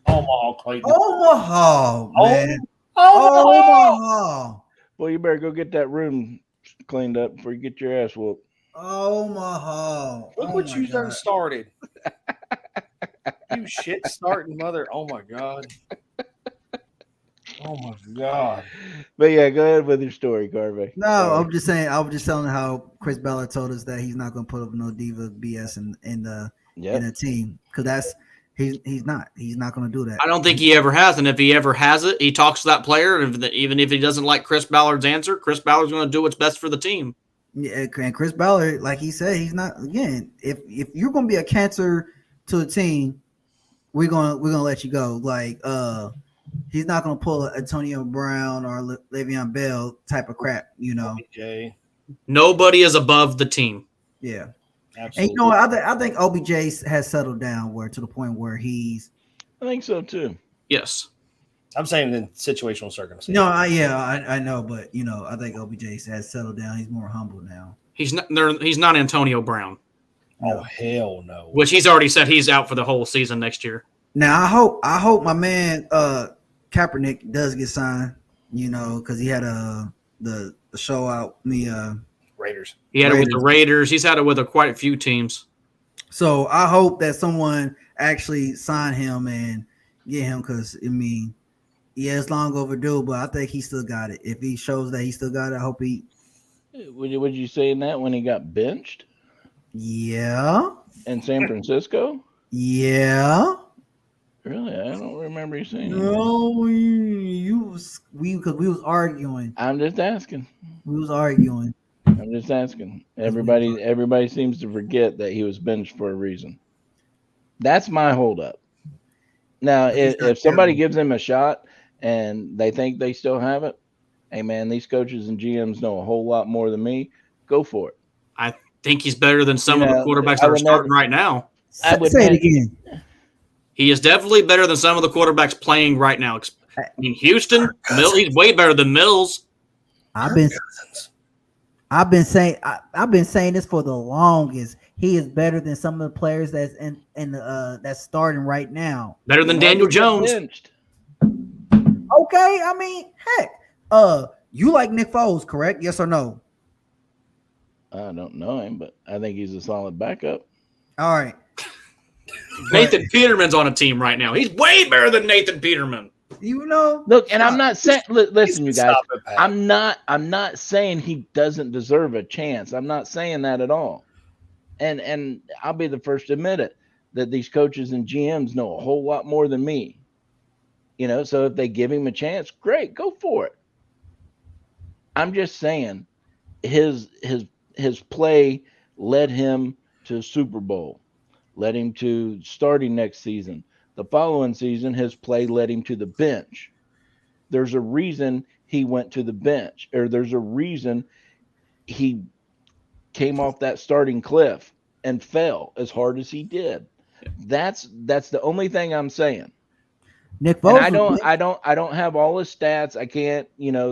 Omaha, Clayton. Omaha, man. Omaha. Omaha. Well, you better go get that room cleaned up before you get your ass whooped. Omaha. Look what you done started. You shit starting mother. Oh my God. Oh my God. But yeah, go ahead with your story, Garvey. No, I'm just saying. I was just telling how Chris Ballard told us that he's not going to put up no diva BS in the team because he's not going to do that. I don't think he ever has, and if he ever has it, he talks to that player. And even if he doesn't like Chris Ballard's answer, Chris Ballard's going to do what's best for the team. Yeah, and Chris Ballard, like he said, he's not. Again, if you're going to be a cancer to a team, we're gonna let you go. Like he's not gonna pull Antonio Brown or Le'Veon Bell type of crap, you know. OBJ. Nobody is above the team. Yeah, Absolutely. and you know what? I think OBJ has settled down to the point where he's. I think so too. Yes. I'm saying in situational circumstances. No, I know, but you know, I think OBJ has settled down. He's more humble now. He's not Antonio Brown. Oh hell no. Which he's already said he's out for the whole season next year. Now I hope my man Kaepernick does get signed, you know, because he had the show out Raiders. He had it with the Raiders. He's had it with quite a few teams. So I hope that someone actually sign him and get him because yeah, it's long overdue, but I think he still got it. If he shows that he still got it, I hope he. Would you say that when he got benched? Yeah. In San Francisco? Yeah. Really? I don't remember you saying that. No, we was arguing. I'm just asking. We was arguing. I'm just asking. Everybody seems to forget that he was benched for a reason. That's my holdup. Now, if somebody gives him a shot and they think they still have it, hey man, these coaches and GMs know a whole lot more than me. Go for it. I think he's better than some of the quarterbacks that are starting right now. Say it again. He is definitely better than some of the quarterbacks playing right now. I mean, Houston, he's way better than Mills. I've I've been saying this for the longest. He is better than some of the players that's that's starting right now. Better than Daniel Jones. Benched. Okay, I mean, heck, you like Nick Foles, correct? Yes or no? I don't know him, but I think he's a solid backup. All right. Nathan Peterman's on a team right now. He's way better than Nathan Peterman. You know, Look, and I'm not saying. Listen, you guys. Stop it, Pat. I'm not saying he doesn't deserve a chance. I'm not saying that at all. And I'll be the first to admit it, that these coaches and GMs know a whole lot more than me. You know, so if they give him a chance, great, go for it. I'm just saying his play led him to Super Bowl, led him to starting next season. The following season, his play led him to the bench. There's a reason he went to the bench, or there's a reason he came off that starting cliff and fell as hard as he did. That's the only thing I'm saying. Nick And Foles. I don't have all his stats. I can't,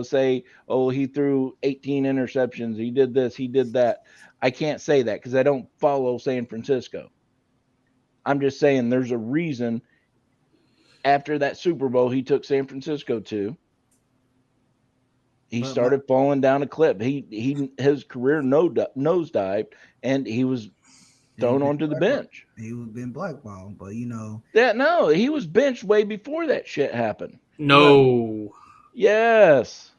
say, oh, he threw 18 interceptions. He did this, he did that. I can't say that because I don't follow San Francisco. I'm just saying there's a reason after that Super Bowl he took San Francisco to. He started falling down a cliff. His career nosedived, and he was thrown onto the bench. He was been blackballed, but no, he was benched way before that shit happened. No. Yes.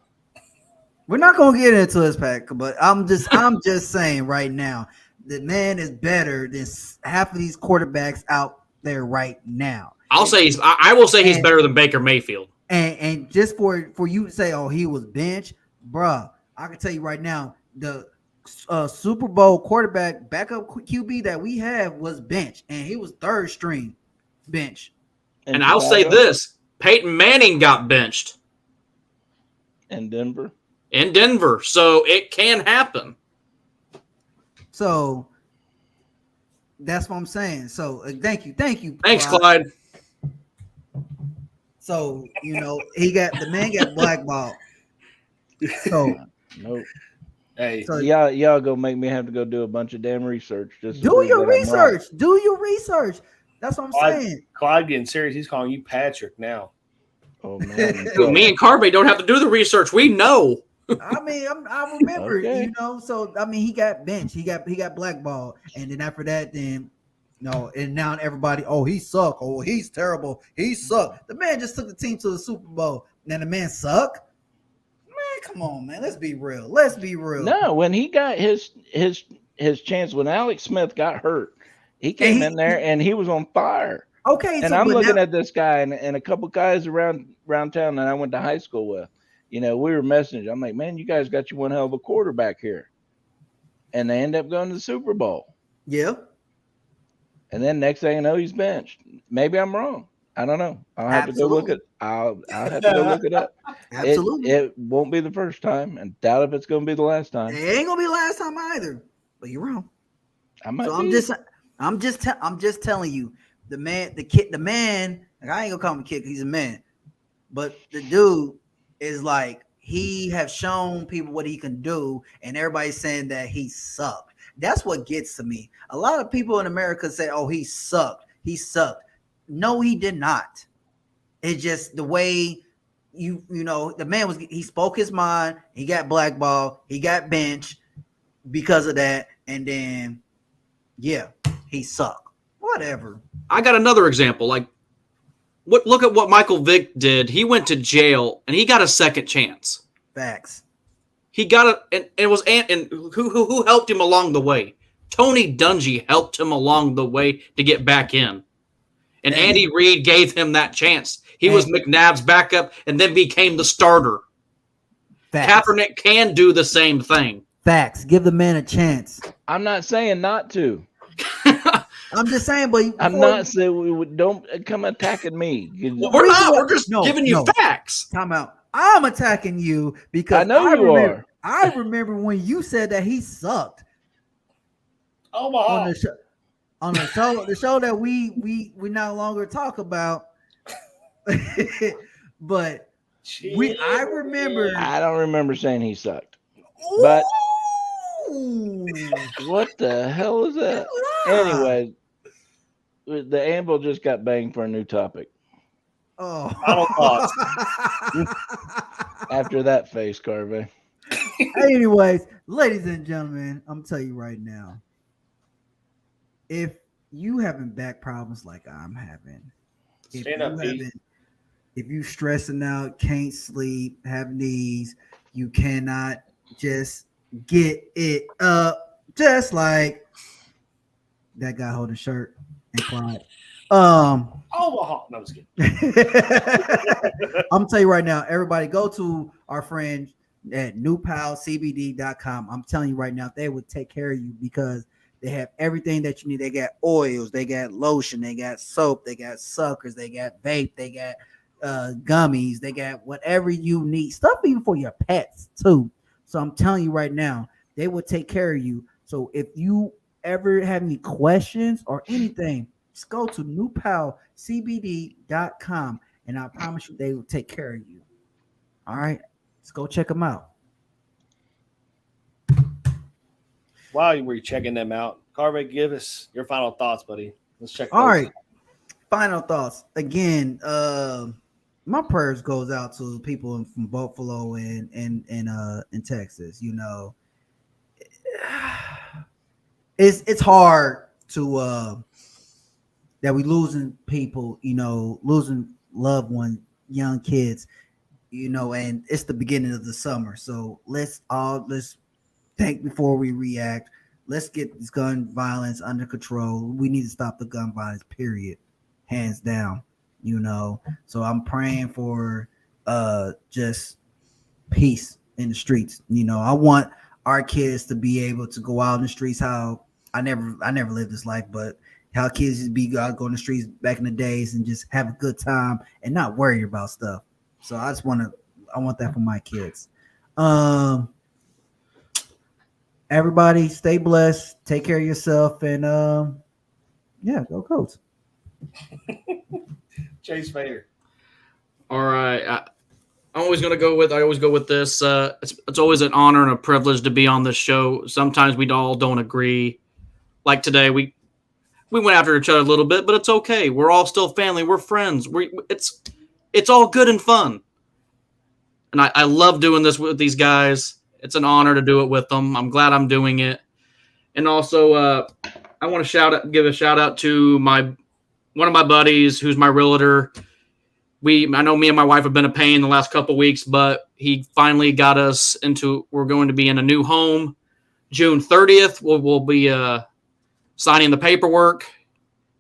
we're not gonna get into his pack. But I'm just saying right now, the man is better than half of these quarterbacks out there right now. I will say he's better than Baker Mayfield. And just for you to say, oh, he was benched, bruh, I can tell you right now, the Super Bowl quarterback backup QB that we have was bench, and he was third string bench. And I'll say this: Peyton Manning got benched in Denver. So it can happen. So that's what I'm saying. So thank you. Thanks, Clyde. So the man got blackballed. So nope. Hey, so y'all go make me have to go do a bunch of damn research. Just do your research. Do your research. That's what I'm saying. Clyde getting serious. He's calling you Patrick now. Oh man. Me and Carby don't have to do the research. We know. I mean, I remember, Okay. So I mean, he got benched. He got blackballed, and then after that, and now everybody, oh, he suck. Oh, he's terrible. He suck. The man just took the team to the Super Bowl. Now the man suck. Man, come on, man. Let's be real. No, when he got his chance, when Alex Smith got hurt, he came in there and he was on fire. Okay, and I'm looking at this guy and a couple guys around town that I went to high school with. We were messaging. I'm like, man, you guys got you one hell of a quarterback here. And they end up going to the Super Bowl. Yeah. And then next thing you know, he's benched. Maybe I'm wrong. I don't know. I'll have to go look at. I'll have to go look it up. Absolutely. It won't be the first time, and doubt if it's going to be the last time. It ain't gonna be the last time either. But you're wrong. I'm just telling you, the man. Like, I ain't gonna call him a kid. He's a man, but the dude is like, he have shown people what he can do, and everybody's saying that he sucked. That's what gets to me. A lot of people in America say, "Oh, he sucked. He sucked." No, he did not. It's just the way the man he spoke his mind. He got blackballed. He got benched because of that, and then he sucked. Whatever. I got another example. Look at what Michael Vick did. He went to jail and he got a second chance. Facts. He got and it was and who helped him along the way. Tony Dungy helped him along the way to get back in. And Andy Reid gave him that chance. He was McNabb's backup and then became the starter. Facts. Kaepernick can do the same thing. Facts. Give the man a chance. I'm not saying not to. I'm just saying, but I'm not saying don't come attacking me. We're not. We're just giving you facts. Time out. I'm attacking you because I know you are. I remember when you said that he sucked. Oh my! On the show that we no longer talk about. But I remember. I don't remember saying he sucked. But Ooh. What the hell is that? Anyway, the Anvil just got banged for a new topic. Oh. Final thoughts. After that face, Carvey. Anyways, ladies and gentlemen, I'm telling you right now, if you having back problems like I'm having, Stand up, Pete. if you stressing out, can't sleep, have knees, you cannot just get it up, just like that guy holding shirt and Clyde. Omaha. No, I'm just kidding. I'm telling you right now, everybody go to our friend at newpalcbd.com. I'm telling you right now, they would take care of you because they have everything that you need. They got oils, they got lotion, they got soap, they got suckers, they got vape, they got gummies, they got whatever you need, stuff even for your pets too. So I'm telling you right now, they will take care of you. So if you ever have any questions or anything, just go to newpalcbd.com and I promise you they will take care of you. All right, let's go check them out. While you were checking them out, Carvey, give us your final thoughts, buddy. Let's check. All those right, out. final thoughts. Again, my prayers goes out to people from Buffalo and in Texas. You know, it's hard to that we losing people, you know, losing loved ones, young kids, you know, and it's the beginning of the summer. So let's think before we react. Let's get this gun violence under control. We need to stop the gun violence, period. Hands down, you know. So I'm praying for just peace in the streets. You know, I want our kids to be able to go out in the streets how I never lived this life, but how kids used to be out going the streets back in the days and just have a good time and not worry about stuff. So I want that for my kids. Everybody stay blessed, take care of yourself, and yeah, go Colts. Chase Fader. All right. I always go with this. It's always an honor and a privilege to be on this show. Sometimes we all don't agree. Like today, we went after each other a little bit, but it's okay. We're all still family. We're friends. It's all good and fun. And I love doing this with these guys. It's an honor to do it with them. I'm glad I'm doing it. And also, I want to give a shout out to one of my buddies who's my realtor. I know me and my wife have been a pain the last couple of weeks, but he finally got us we're going to be in a new home. June 30th, we'll be signing the paperwork.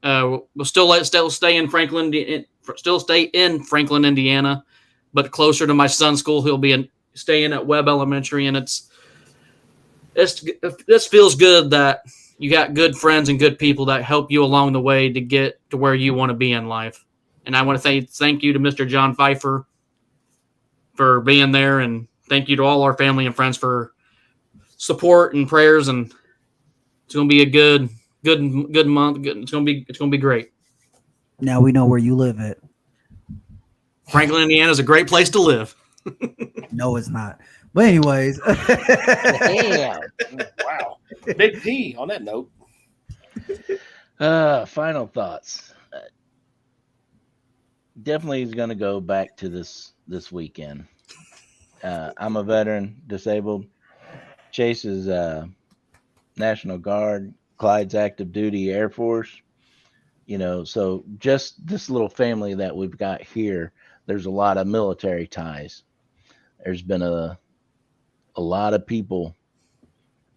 We'll still stay in Franklin, Indiana, but closer to my son's school. He'll be staying at Webb Elementary, and this feels good that you got good friends and good people that help you along the way to get to where you want to be in life. And I want to say thank you to Mr. John Pfeiffer for being there, and thank you to all our family and friends for support and prayers. And it's going to be a good month. It's going to be great. Now we know where you live at. Franklin, Indiana is a great place to live. No, it's not. But anyways, Damn. Wow. Big P on that note. Final thoughts. Definitely is going to go back to this weekend. I'm a veteran, disabled. Chase is National Guard. Clyde's active duty Air Force. You know, so just this little family that we've got here, there's a lot of military ties. There's been a lot of people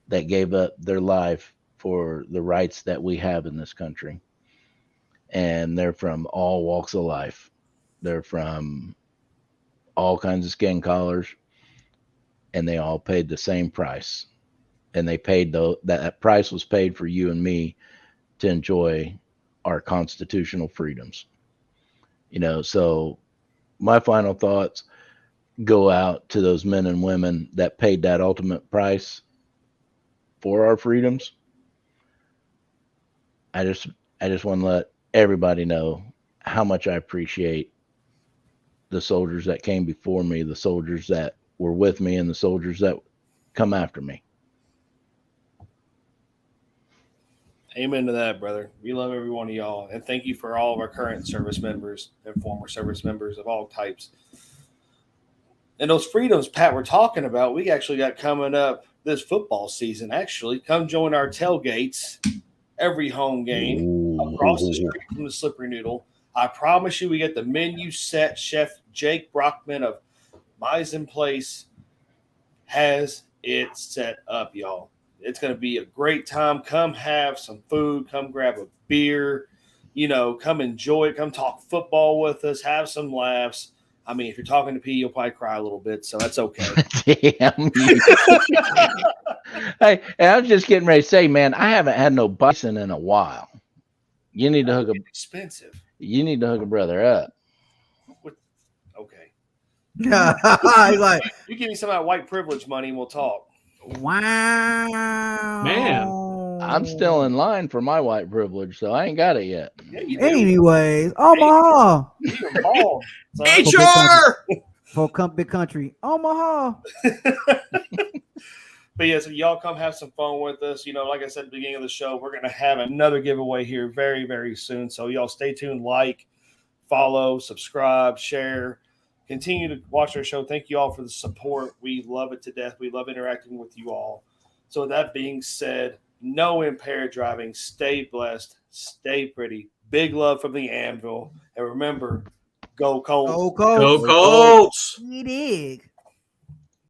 that gave up their life for the rights that we have in this country. And they're from all walks of life. They're from all kinds of skin colors, and they all paid the same price. And they paid that price was paid for you and me to enjoy our constitutional freedoms. You know, so my final thoughts go out to those men and women that paid that ultimate price for our freedoms. I just want to let everybody know how much I appreciate the soldiers that came before me, the soldiers that were with me, and the soldiers that come after me. Amen to that, brother. We love every one of y'all. And thank you for all of our current service members and former service members of all types. And those freedoms, Pat, we're talking about, we actually got coming up this football season. Actually, come join our tailgates every home game across the street from the Slippery Noodle. I promise you, we get the menu set. Chef Jake Brockman of Misen Place has it set up, y'all. It's going to be a great time. Come have some food. Come grab a beer. Come enjoy it. Come talk football with us. Have some laughs. I mean, if you're talking to P, you'll probably cry a little bit, so that's okay. Damn. Hey, I was just getting ready to say, man, I haven't had no bison in a while. You need to hook expensive. You need to hook a brother up. Okay. He's like, you give me some of that white privilege money and we'll talk. wow, Man. I'm still in line for my white privilege, so I ain't got it yet. Yeah, you do. Anyways, Omaha. You're bald, son. HR. For big country, Omaha. But yeah, so y'all come have some fun with us. Like I said at the beginning of the show, we're going to have another giveaway here very, very soon. So y'all stay tuned, like, follow, subscribe, share, continue to watch our show. Thank you all for the support. We love it to death. We love interacting with you all. So with that being said, no impaired driving. Stay blessed. Stay pretty. Big love from the Anvil. And remember, go Colts. Go Colts. Go Colts. We dig.